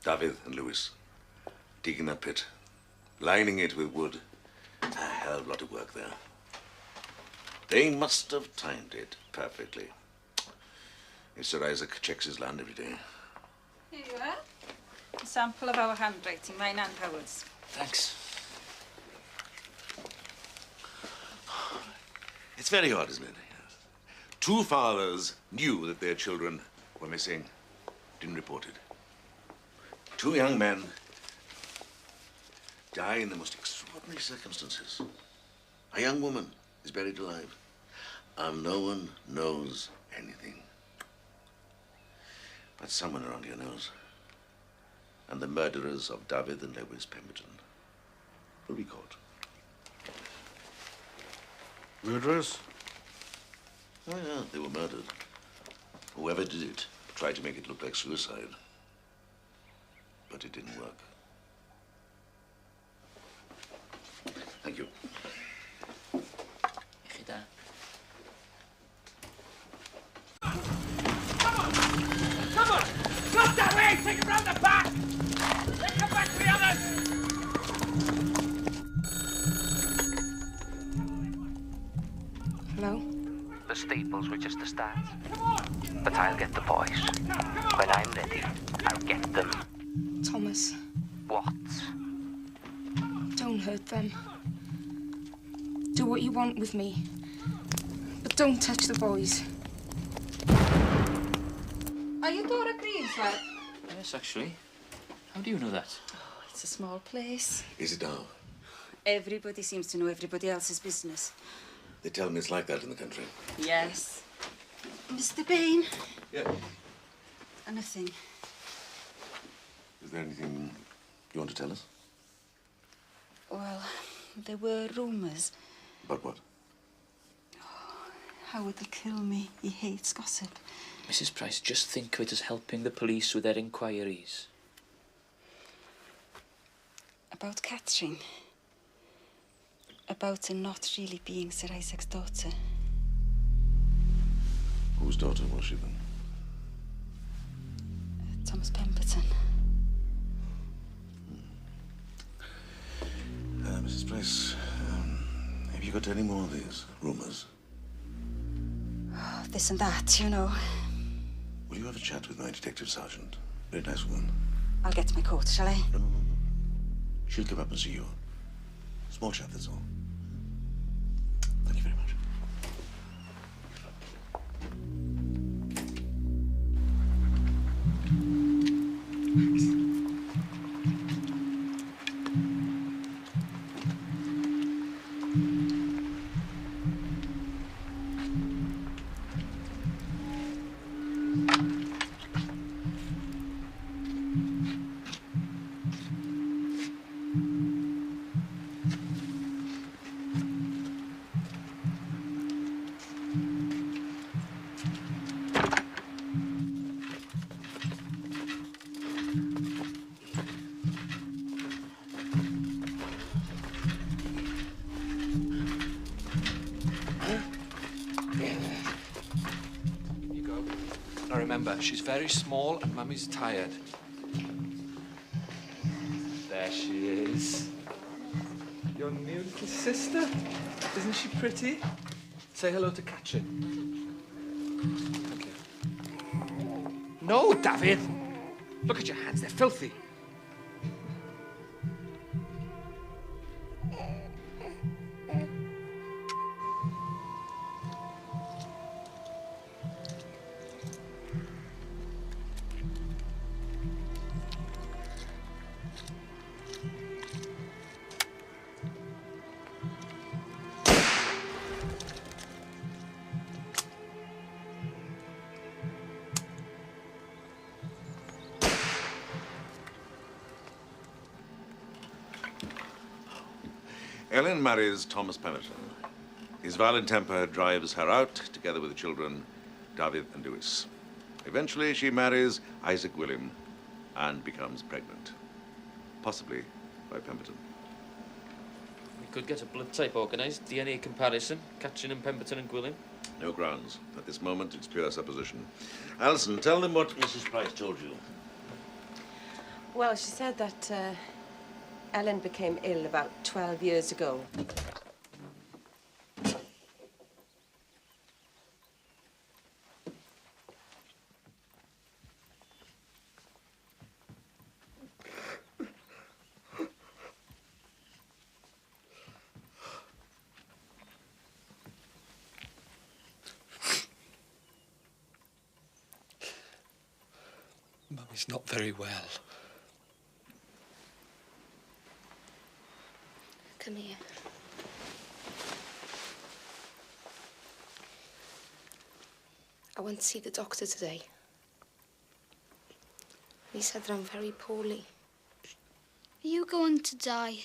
David and Lewis digging that pit, lining it with wood. A hell of a lot of work there. They must have timed it perfectly. If Sir Isaac checks his land every day. Here you are. A sample of our handwriting, mine and Howard's. Thanks. It's very odd, isn't it? Two fathers knew that their children were missing, didn't report it. 2 young men die in the most extraordinary circumstances. A young woman is buried alive, and no one knows anything. But someone around here knows. And the murderers of David and Lewis Pemberton will be caught. Murderers? Oh, yeah, they were murdered. Whoever did it tried to make it look like suicide. But it didn't work. Thank you. Come on! Not that way! Take it round the back! Then come back for the others! Hello? The stables were just a start. But I'll get the boys. When I'm ready, I'll get them. Thomas, What? don't hurt them. Do what you want with me. But don't touch the boys. Are you Dora Greaves, lad? Yes, actually. How do you know that? Oh, it's a small place. Is it now? Everybody seems to know everybody else's business. They tell me it's like that in the country. Yes. Mr. Bain? Yeah. Nothing. Is there anything you want to tell us? Well, there were rumours. About what? Howard will kill me. He hates gossip. Mrs. Price, just think of it as helping the police with their inquiries. About Catherine. About her not really being Sir Isaac's daughter. Whose daughter was she then? Thomas Pemberton. Mrs. Price, have you got any more of these rumours? Oh, this and that, you know. Will you have a chat with my detective sergeant? Very nice woman. I'll get to my coat, shall I? No. She'll come up and see you. Small chat, that's all. Thank you very much. Now remember, she's very small and Mummy's tired. There she is. Your new little sister. Isn't she pretty? Say hello to Katrin. Thank you. No, David! Look at your hands, they're filthy. Ellen marries Thomas Pemberton. His violent temper drives her out, together with the children, David and Lewis. Eventually, she marries Isaac William and becomes pregnant. Possibly by Pemberton. We could get a blood type organised, DNA comparison, Catchin and Pemberton and Gwilym. No grounds. At this moment, it's pure supposition. Alison, tell them what Mrs. Price told you. Well, she said that Ellen became ill about 12 years ago. I'm He's not very well. Come here. I went to see the doctor today. He said that I'm very poorly. Are you going to die?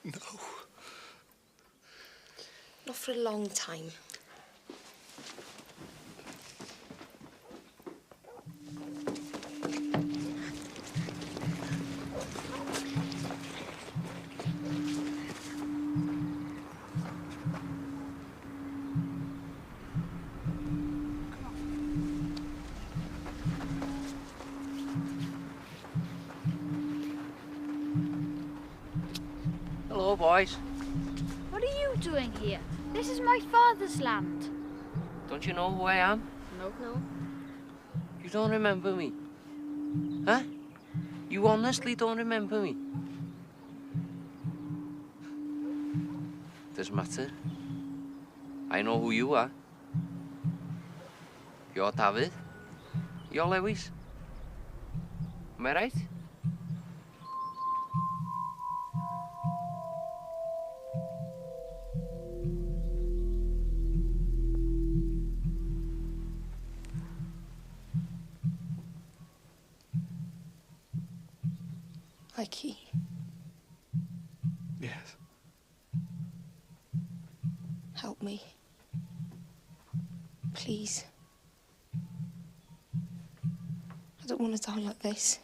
No. Not for a long time. Hello, boys. What are you doing here? This is my father's land. Don't you know who I am? No. You don't remember me? Huh? You honestly don't remember me? Doesn't matter. I know who you are. You're David. You're Lewis. Am I right? Mikey. Yes. Help me. Please. I don't want to die like this.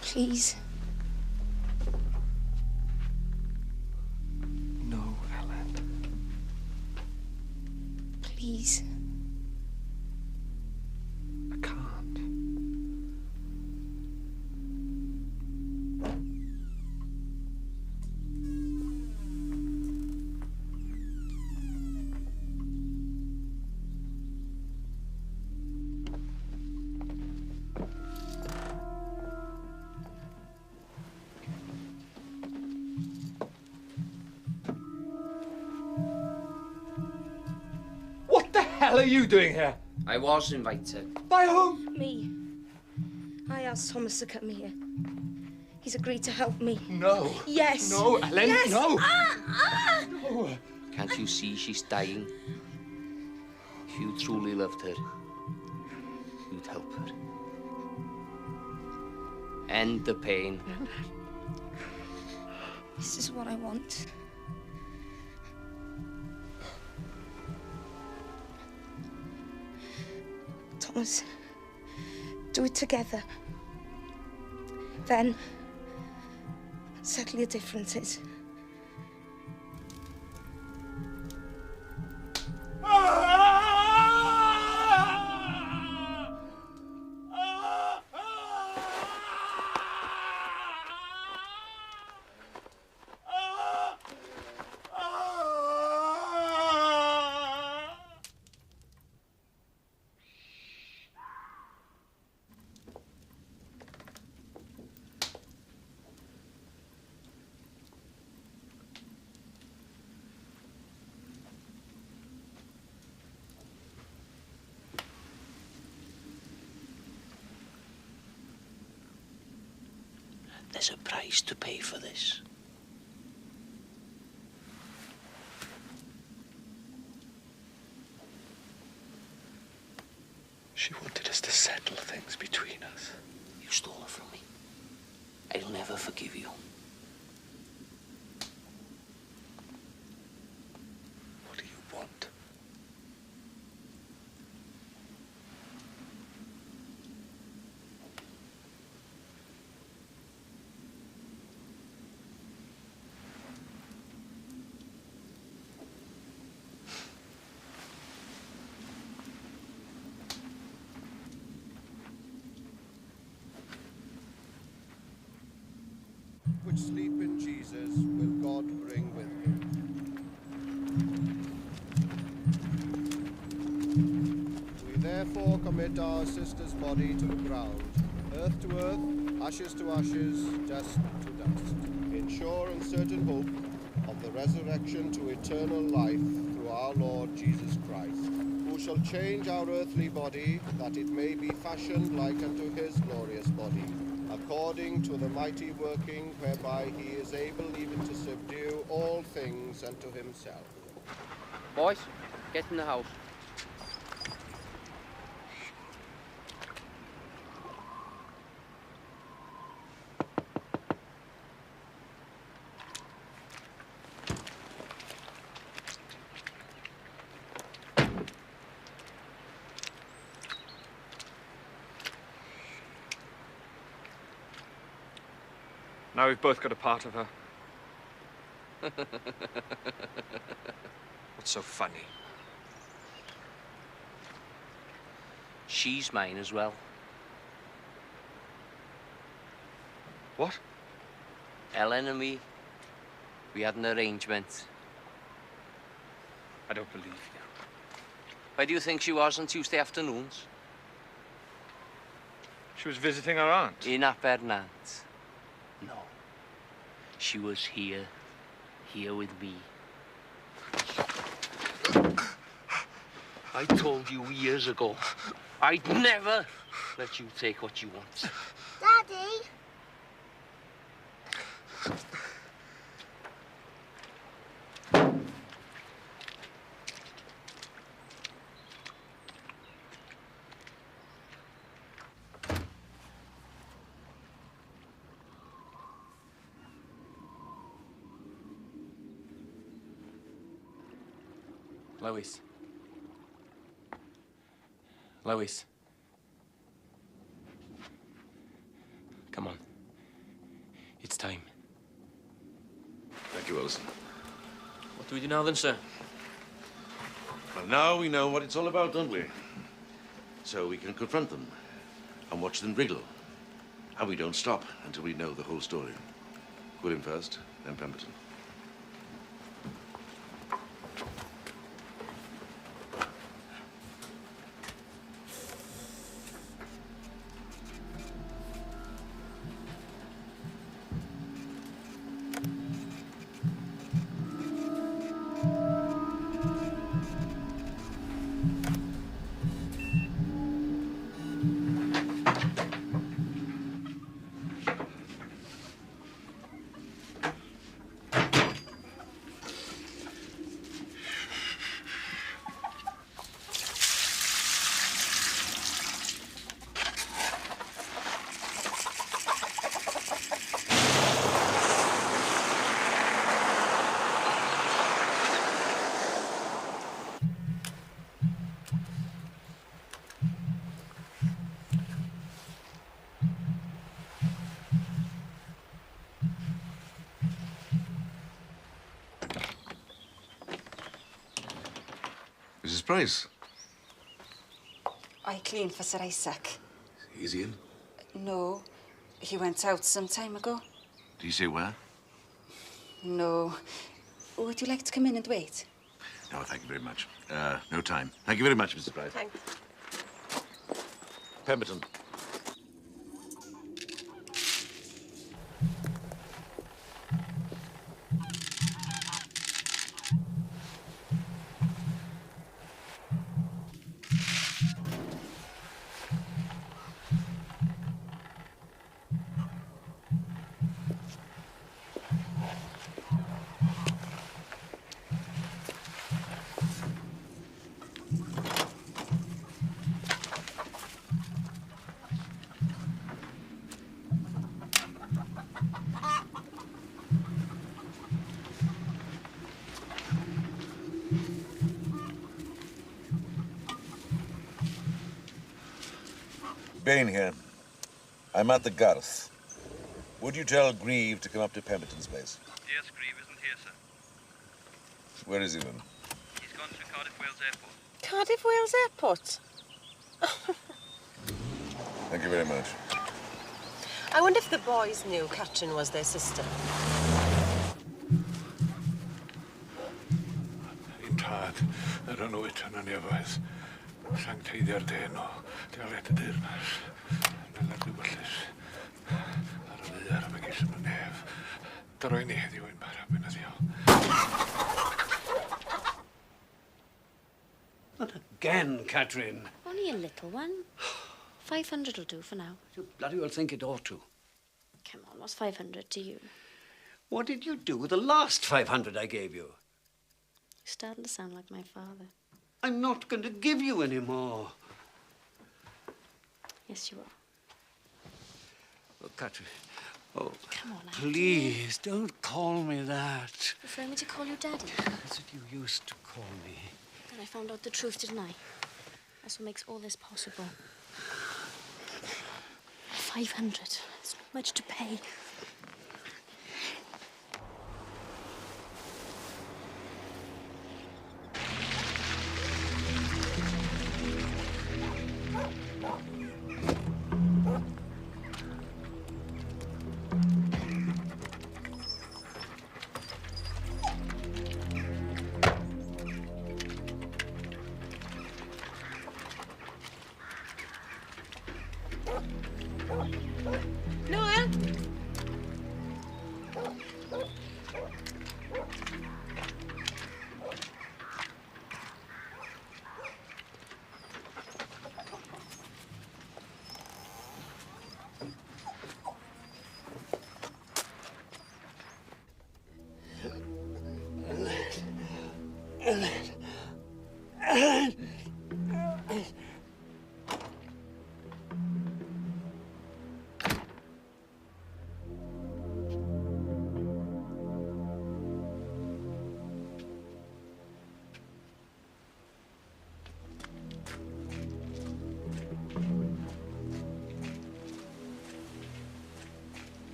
Please. No, Ellen. Please. I can't. What the hell are you doing here? I was invited. By whom? Me. I asked Thomas to come here. He's agreed to help me. No. Yes. No, Ellen, yes. no. No. Can't you see she's dying? If you truly loved her, you'd help her. End the pain. This is what I want. Thomas, do it together. Then, settle your differences. There's a price to pay for this. She wanted us to settle things between us. You stole her from me. I'll never forgive you. What do you want? Which sleep in Jesus will God bring with him. We therefore commit our sister's body to the ground, earth to earth, ashes to ashes, dust to dust, in sure and certain hope of the resurrection to eternal life through our Lord Jesus Christ. who shall change our earthly body, that it may be fashioned like unto his glorious body, according to the mighty working whereby he is able even to subdue all things unto himself. Boys, get in the house. Now we've both got a part of her. What's so funny? She's mine as well. What? Ellen and me, we had an arrangement. I don't believe you. Where do you think she was on Tuesday afternoons? She was visiting her aunt. In Abernant. No. She was here with me. I told you years ago, I'd never let you take what you want. Daddy? Lois. Lois. Come on. It's time. Thank you, Wilson. What do we do now then, sir? Well, now we know what it's all about, don't we? So we can confront them and watch them wriggle. And we don't stop until we know the whole story. William first, then Pemberton. Mrs. Price. I cleaned for Sir Isaac. Is he in? No, he went out some time ago. Do you say where? No. Would you like to come in and wait? No, thank you very much. No time. Thank you very much, Mrs. Price. Thanks. Pemberton. Bain here. I'm at the Garth. Would you tell Grieve to come up to Pemberton's place? Yes, Grieve isn't here, sir. Where is he then? He's gone to Cardiff Wales Airport. Cardiff Wales Airport? Thank you very much. I wonder if the boys knew Catrin was their sister. Un tad, yr yn wyt yn aniafaidd. Sancteiddio'r den o dialed y deyrnas. Nel ar ddiwyllus. Ar y ddiar am y ges yn y nef. Dyroi ni heddiw yn bara bynyddio. Not a again, Catherine. Only a little one. 500 will do for now. You bloody well think it ought to. Come on, what's 500 to you? What did you do with the last 500 I gave you? You're starting to sound like my father. I'm not going to give you any more. Yes, you are. Oh, Catherine. Oh, come on, please, don't call me that. You prefer me to call you Daddy? That's what you used to call me. And I found out the truth, didn't I? That's what makes all this possible. 500. It's not much to pay. Noel?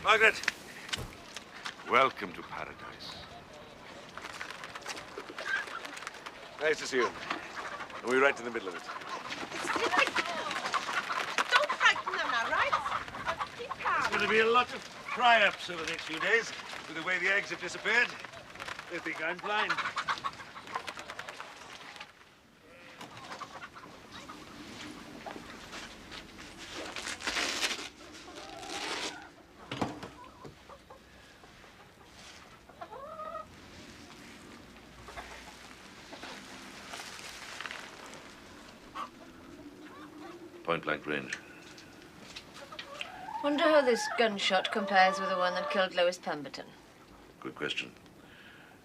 Margaret, welcome to paradise. Nice to see you. And we're right in the middle of it. Don't frighten them now, right? Keep calm. There's going to be a lot of fry-ups over the next few days with the way the eggs have disappeared. They think I'm blind. Point-blank range. Wonder how this gunshot compares with the one that killed Lewis Pemberton. Good question.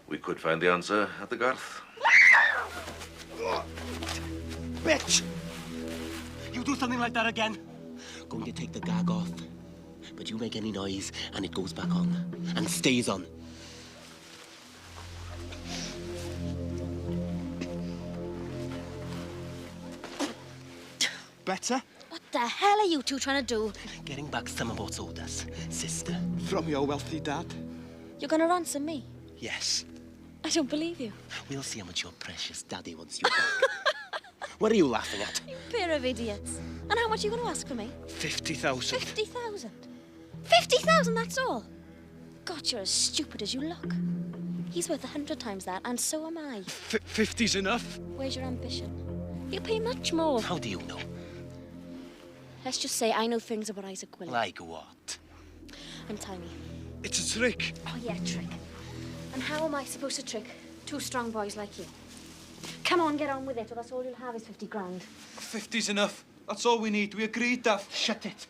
We could find the answer at the Garth. Bitch! You do something like that again, going to take the gag off. But you make any noise and it goes back on. And stays on. Better? What the hell are you two trying to do? Getting back some of what's owed us, sister. From your wealthy dad? You're gonna ransom me? Yes. I don't believe you. We'll see how much your precious daddy wants you back. What are you laughing at? You pair of idiots. And how much are you going to ask for me? 50,000. 50,000? 50,000, that's all? God, you're as stupid as you look. He's worth 100 times that, and so am I. 50's enough? Where's your ambition? You pay much more. How do you know? Let's just say I know things about Isaac Willie. Like what? I'm tiny. It's a trick. Oh, yeah, trick. And how am I supposed to trick two strong boys like you? Come on, get on with it, or that's all you'll have is 50 grand. 50's enough. That's all we need. We agreed, Daft. Shut it.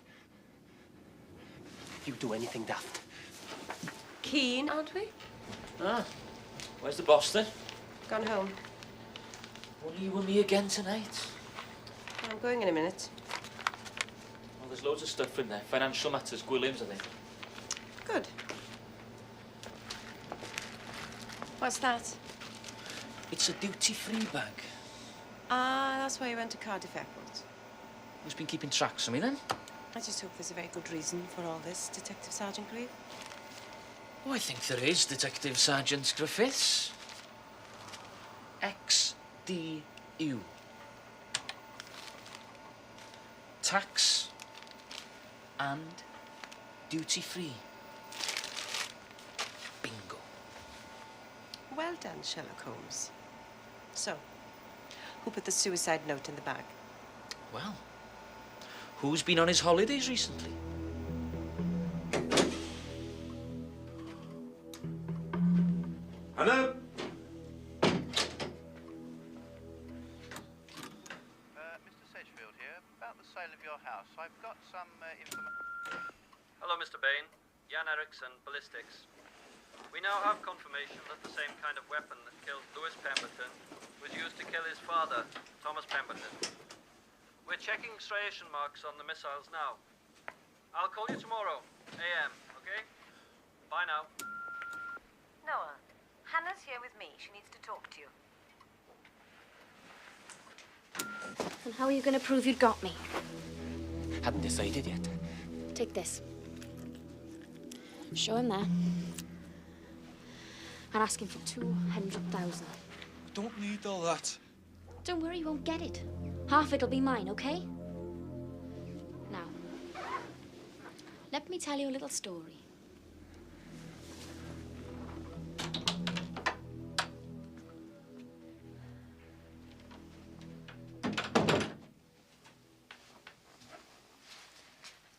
You do anything daft. Keen, aren't we? Ah, where's the boss then? Gone home. Only you and me again tonight. I'm going in a minute. Well, there's loads of stuff in there. Financial matters, Williams, I think. Good. What's that? It's a duty-free bag. Ah, that's why you went to Cardiff Airport. Who's been keeping tracks of me, then? I just hope there's a very good reason for all this, Detective Sergeant Grieve. Oh, I think there is, Detective Sergeant Griffiths. XDU. Tax and duty-free. Bingo. Well done, Sherlock Holmes. So, who put the suicide note in the bag? Well, who's been on his holidays recently? Hello? Mr. Sedgefield here, about the sale of your house. I've got some information. Hello, Mr. Bain. Jan Eriksson, Ballistics. We now have confirmation that the same kind of weapon that killed Lewis Pemberton was used to kill his father, Thomas Pemberton. We're checking striation marks on the missiles now. I'll call you tomorrow, AM, okay? Bye now. Noah, Hannah's here with me. She needs to talk to you. And how are you going to prove you'd got me? Hadn't decided yet. Take this. Show him there. And ask him for 200,000. Don't need all that. Don't worry, you won't get it. Half it'll be mine, okay? Now, let me tell you a little story.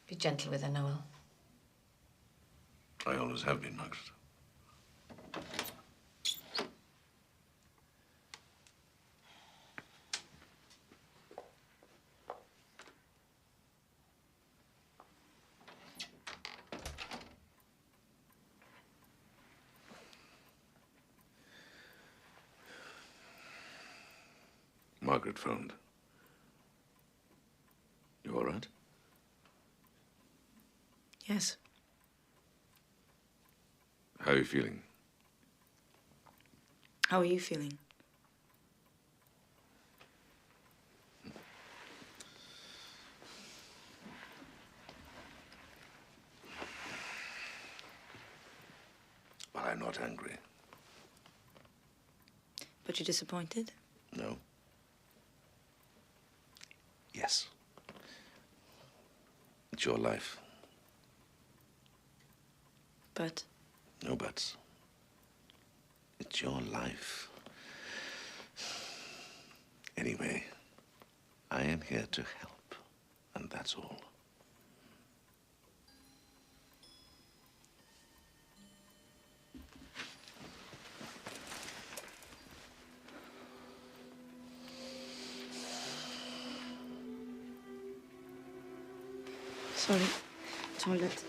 Be gentle with her, Noel. I always have been, Margaret. Margaret phoned. You all right? Yes. How are you feeling? How are you feeling? Well, I'm not angry. But you're disappointed? No. Yes. It's your life. But? No buts. It's your life. Anyway, I am here to help, and that's all. Sorry. Toilet.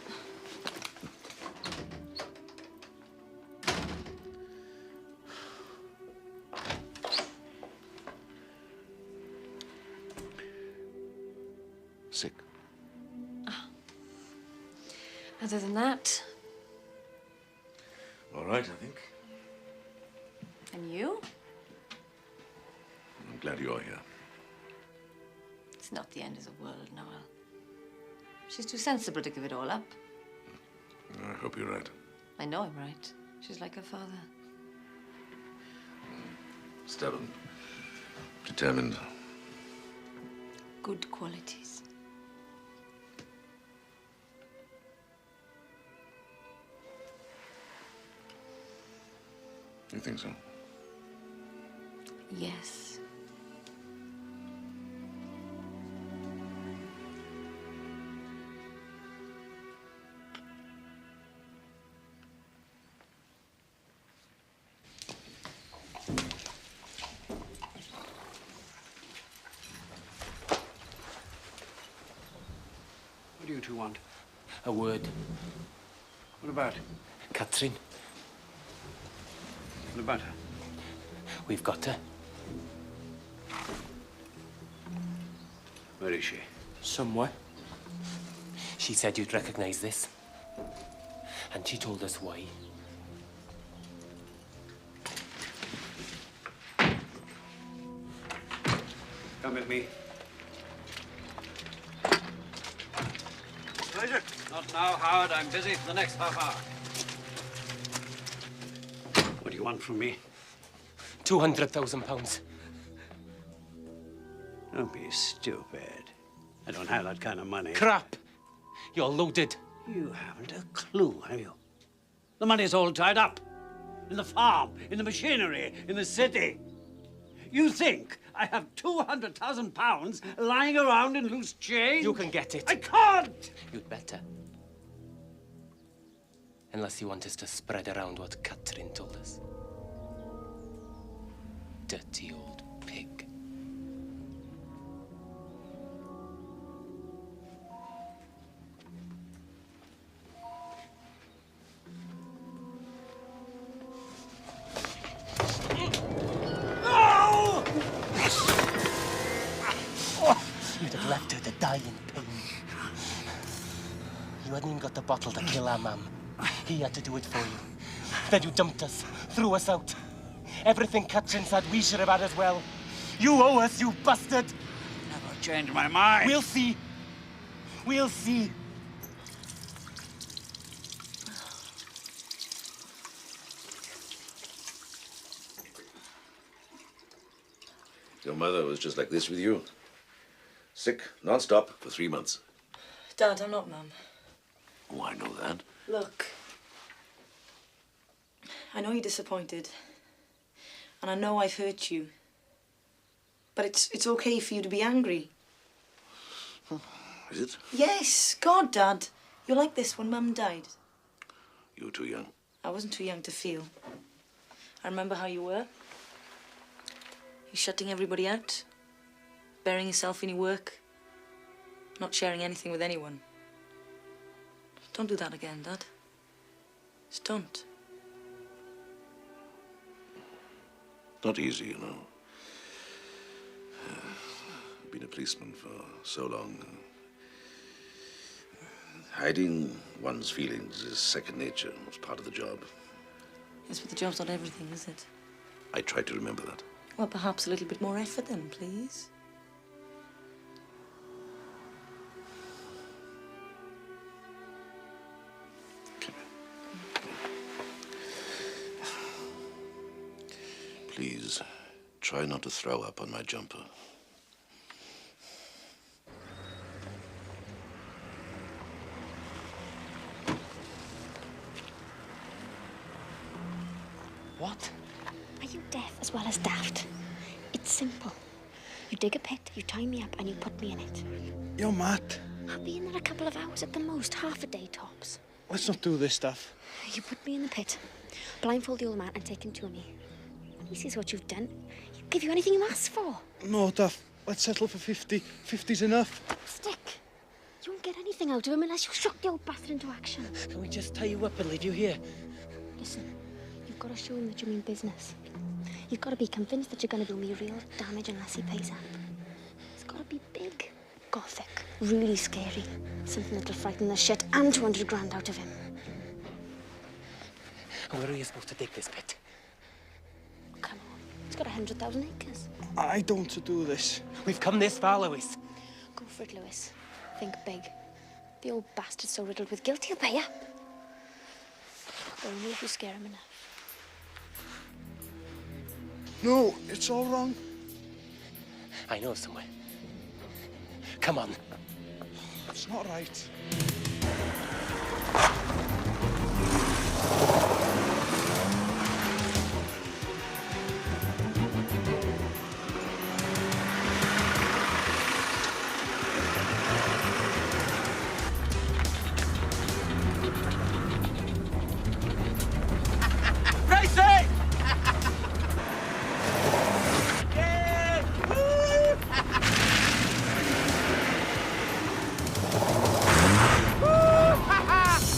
Sick. Other than that. All right, I think. And you? I'm glad you're here. It's not the end of the world, Noel. She's too sensible to give it all up. I hope you're right. I know I'm right. She's like her father. Stubborn. Determined. Good qualities. You think so? Yes. What do you two want? A word. What about? Catherine, What about her? we've got her. Where is she? Somewhere. She said you'd recognize this. And she told us why. Come with me. Pleasure. Not now, Howard. I'm busy for the next half hour. What do you want from me? £200,000. Don't be stupid. I don't have that kind of money. Crap! You're loaded. You haven't a clue, have you? The money's all tied up. In the farm, in the machinery, in the city. You think I have £200,000 lying around in loose change? You can get it. I can't! You'd better. Unless you want us to spread around what Catherine told us. Dirty old pig. You'd have left her to die in pain. You hadn't even got the bottle to kill our mum. He had to do it for you. Then you dumped us, threw us out. Everything Catherine said we should have had as well. You owe us, you bastard! Never change my mind. We'll see. We'll see. Your mother was just like this with you. Sick, non-stop, for 3 months. Dad, I'm not Mum. Oh, I know that. Look, I know you're disappointed, and I know I've hurt you, but it's okay for you to be angry. Is it? Yes, God, Dad. You're like this when Mum died. You were too young. I wasn't too young to feel. I remember how you were. You shutting everybody out, burying yourself in your work, not sharing anything with anyone. Don't do that again, Dad. Just don't. Not easy, you know. I've been a policeman for so long. Hiding one's feelings is second nature. It's part of the job. Yes, but the job's not everything, is it? I try to remember that. Well, perhaps a little bit more effort then, please. Please, try not to throw up on my jumper. What? Are you deaf as well as daft? It's simple. You dig a pit, you tie me up, and you put me in it. You're mad. I'll be in there a couple of hours at the most, half a day tops. Let's not do this stuff. You put me in the pit, blindfold the old man, and take him to me. He sees what you've done. He'll give you anything you ask for. No, Duff. Let's settle for 50. 50's enough. Stick. You won't get anything out of him unless you shock the old bastard into action. Can we just tie you up and leave you here? Listen, you've got to show him that you mean business. You've got to be convinced that you're going to do me real damage unless he pays up. It's got to be big, gothic, really scary. Something that'll frighten the shit and 200 grand out of him. Where are you supposed to dig this pit? Come on, it's got 100,000 acres. I don't want to do this. We've come this far, Lewis. Go for it, Lewis. Think big. The old bastard's so riddled with guilt, he'll pay up. But only if you scare him enough. No, it's all wrong. I know somewhere. Come on. It's not right.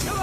Come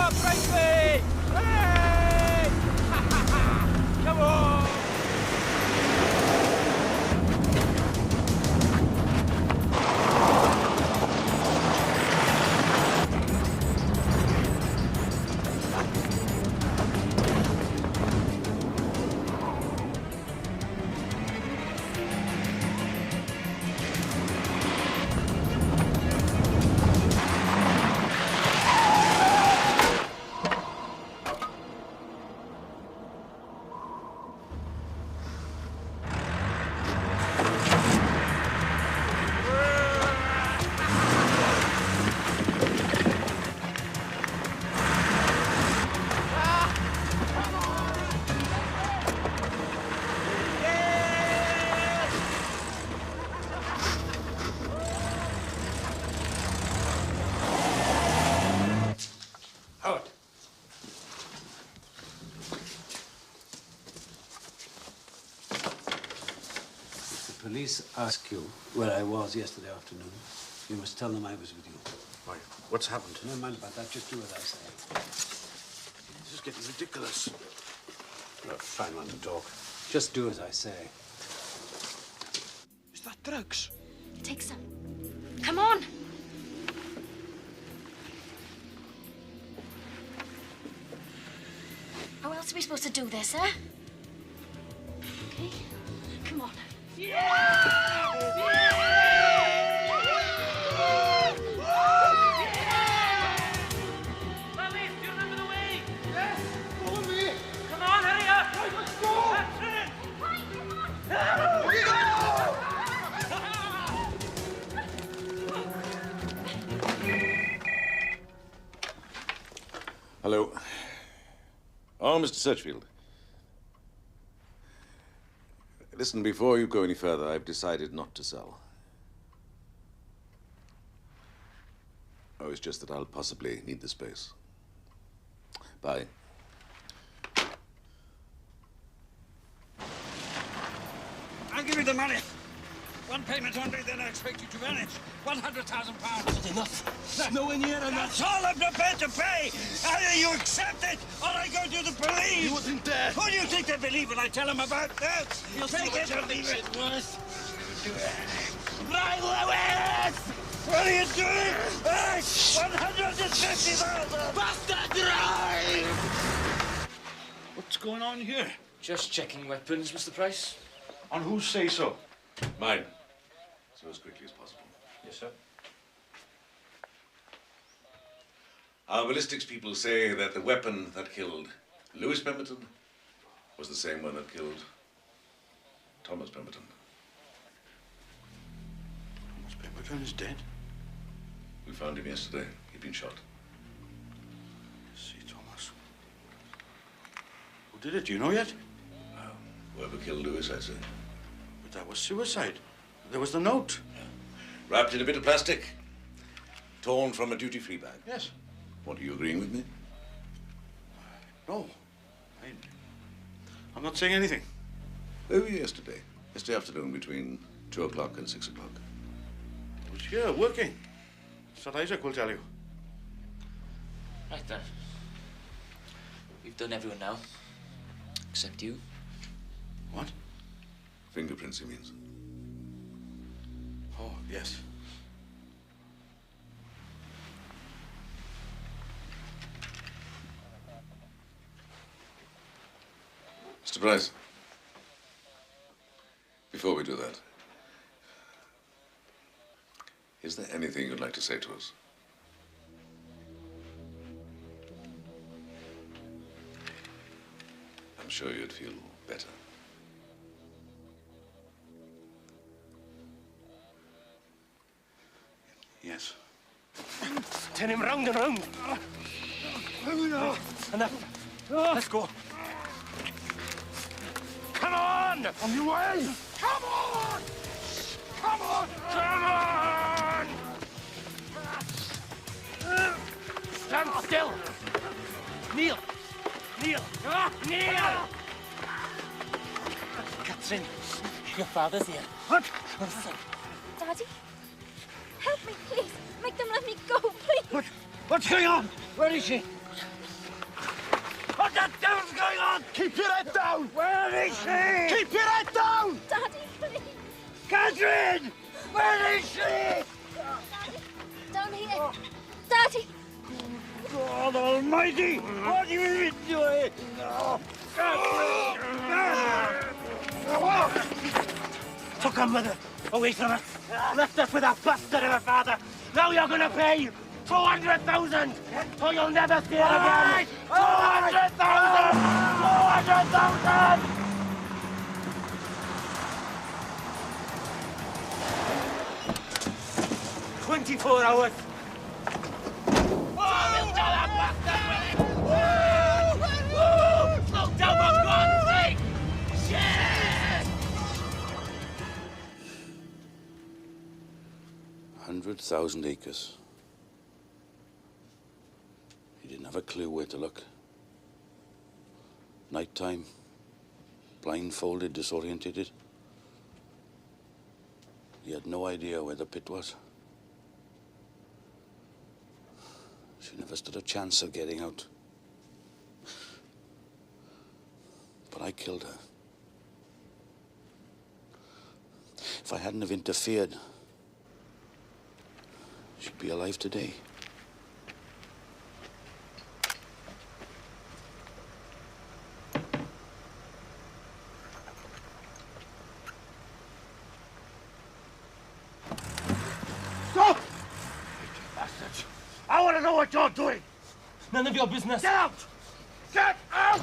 police ask you where I was yesterday afternoon, you must tell them I was with you. Why? What's happened? Never mind about that. Just do as I say. This is getting ridiculous. You're a fine one to talk. Just do as I say. Is that drugs? Take some. Come on. How else are we supposed to do this, eh? Okay, come on. Alice, do you remember the way? Yes. Follow me. Come on, hurry up. Right, let's go. Hello. Oh, Mr. Searchfield. Listen, before you go any further, I've decided not to sell. Oh, it's just that I'll possibly need the space. Bye. I'll give you the money. One payment only, then I expect you to vanish. £100,000. Not enough. Nowhere near enough. That's all I'm prepared to pay. Either you accept it, or I go to the police. He wasn't there. Who do you think they believe when I tell them about that? You'll take it or leave it. Worse. Right, Lewis! What are you doing? Hey, 150,000! Bastard, drive! What's going on here? Just checking weapons, Mr. Price. On whose say-so? Mine. So as quickly as possible. Yes, sir. Our ballistics people say that the weapon that killed Lewis Pemberton was the same one that killed Thomas Pemberton. Thomas Pemberton is dead? We found him yesterday. He'd been shot. See, Thomas. Who did it? Do you know yet? Whoever killed Lewis, I'd say. But that was suicide. There was the note. Wrapped in a bit of plastic. Torn from a duty-free bag. Yes. What, are you agreeing with me? No. I'm not saying anything. Oh, yesterday. Yesterday afternoon between 2 o'clock and 6 o'clock. I was here, working. Sir Isaac will tell you. Right then. We've done everyone now. Except you. What? Fingerprints, he means. Oh, yes. Mr. Price, before we do that, is there anything you'd like to say to us? I'm sure you'd feel better. Yes. Turn him round and round. Enough. Let's go. Come on! On your way! Come on! Come on! Come on! Stand still! Kneel! Kneel! Kneel! Catherine, your father's here. What? Listen. Daddy, help me, please. Make them let me go, please. What's going on? Where is she? What the devil's going on? Keep your head down! Where is she? Keep your head down! Daddy, please. Catherine! Where is she? Daddy, down here. Daddy! God Almighty! What have you been doing? No. Took her mother away from us. Left us with a bastard of a father. Now you're gonna pay 200,000 or you'll never see her again. 200,000! 200,000! 24 hours. Slow down, for God's sake! Shit! 100,000 acres. He didn't have a clue where to look. Nighttime, blindfolded, disorientated. He had no idea where the pit was. She never stood a chance of getting out. But I killed her. If I hadn't have interfered, she'd be alive today. Stop! Bastards! I want to know what you're doing! None of your business. Get out! Get out!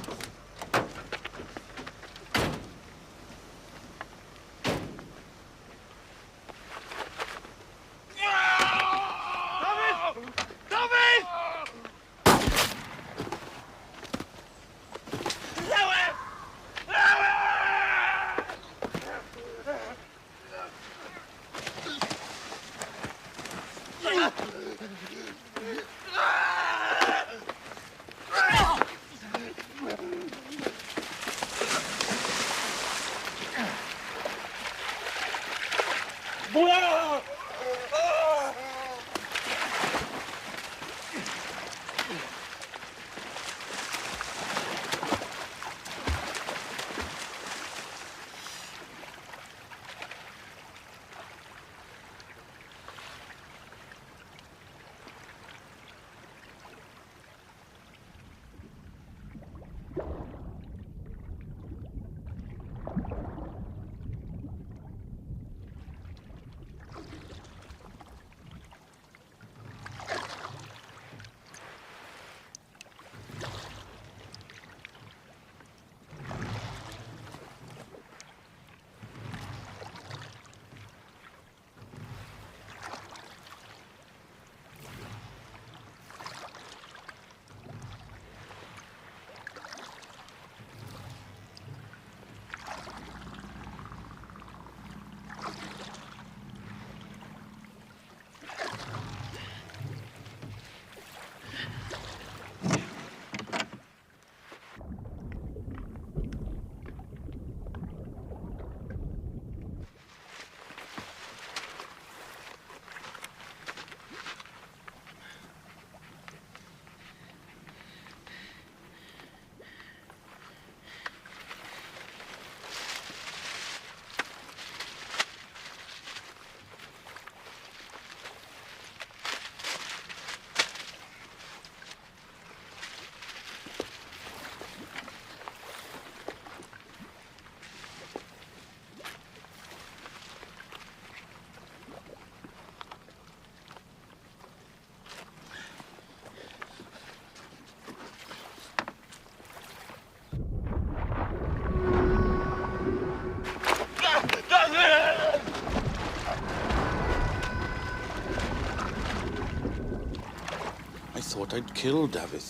I thought I'd killed David,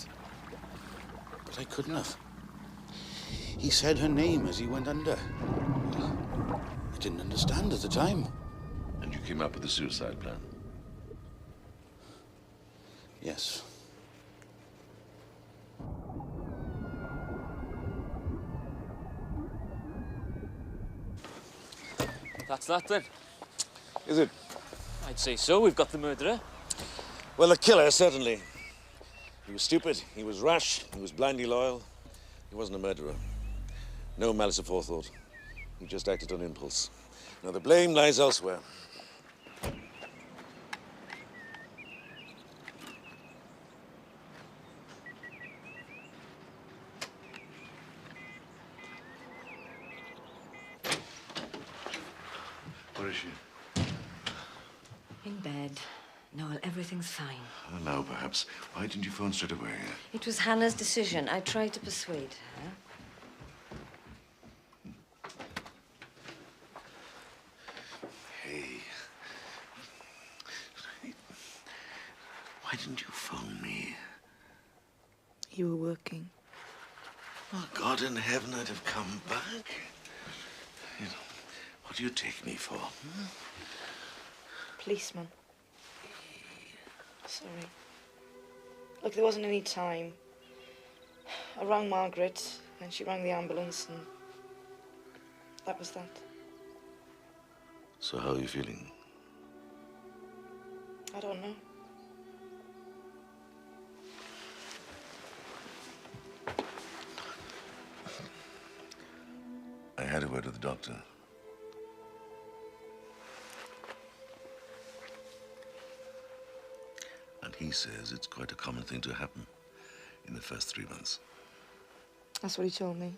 but I couldn't have. He said her name as he went under. I didn't understand at the time. And you came up with a suicide plan? Yes. That's that then. Is it? I'd say so. We've got the murderer. Well, the killer, certainly. He was stupid, he was rash, he was blindly loyal. He wasn't a murderer. No malice aforethought. He just acted on impulse. Now, the blame lies elsewhere. Where is she? In bed. Noel, everything's fine. Oh, now, perhaps. Why didn't you phone straight away? It was Hannah's decision. I tried to persuade her. Hey. Why didn't you phone me? You were working. Oh, God in heaven, I'd have come back. You know, what do you take me for? Hmm? Policeman. Sorry. Look, there wasn't any time. I rang Margaret, and she rang the ambulance, and that was that. So how are you feeling? I don't know. I had a word with the doctor. And he says it's quite a common thing to happen in the first 3 months. That's what he told me.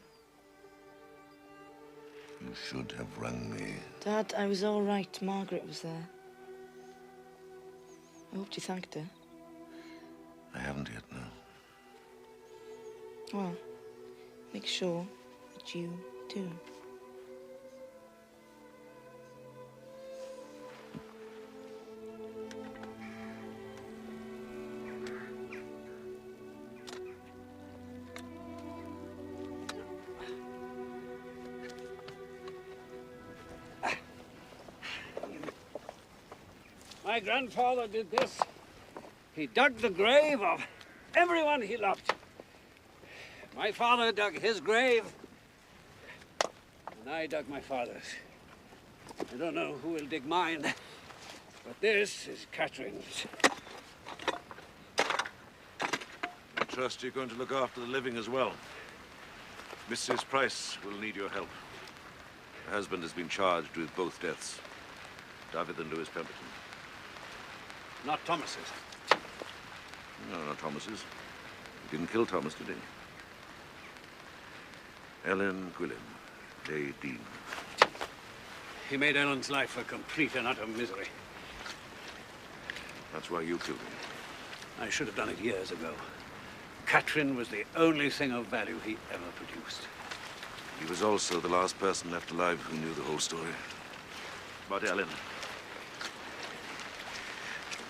You should have rung me. Dad, I was all right. Margaret was there. I hoped you thanked her. I haven't yet, no. Well, make sure that you do. My grandfather did this. He dug the grave of everyone he loved. My father dug his grave, and I dug my father's. I don't know who will dig mine, but this is Catherine's. I trust you're going to look after the living as well. Mrs. Price will need your help. Her husband has been charged with both deaths, David and Lewis Pemberton. Not Thomas's. No, not Thomas's. He didn't kill Thomas, did he? Ellen Gwilym, Day Dean. He made Ellen's life a complete and utter misery. That's why you killed him. I should have done it years ago. Catherine was the only thing of value he ever produced. He was also the last person left alive who knew the whole story. About Ellen.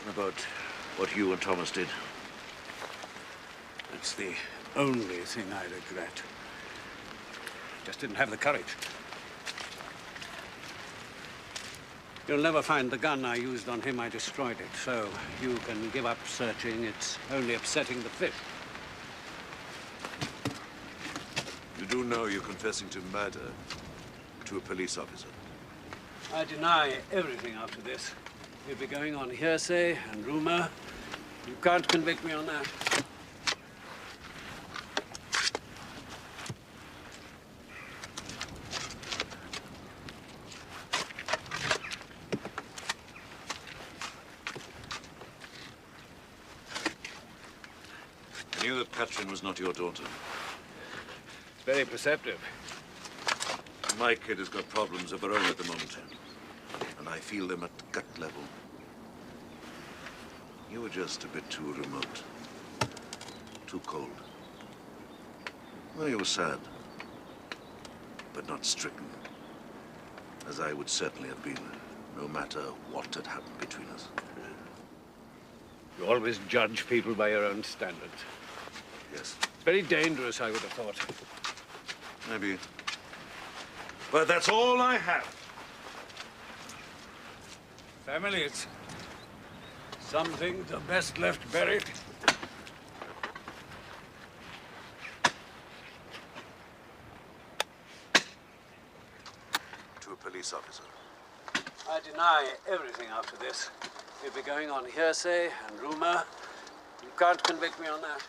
About what you and Thomas did. It's the only thing I regret. Just didn't have the courage. You'll never find the gun I used on him. I destroyed it, so you can give up searching. It's only upsetting the fish. You do know you're confessing to murder to a police officer. I deny everything after this. You'll be going on hearsay and rumor. You can't convict me on that. I knew that Catherine was not your daughter. It's very perceptive. My kid has got problems of her own at the moment. And I feel them at gut level. You were just a bit too remote. Too cold. Well, you were sad. But not stricken. As I would certainly have been, no matter what had happened between us. You always judge people by your own standards. Yes. It's very dangerous, I would have thought. Maybe. But that's all I have. Family, it's... some things are best left buried. To a police officer. I deny everything after this. You'll be going on hearsay and rumor. You can't convict me on that.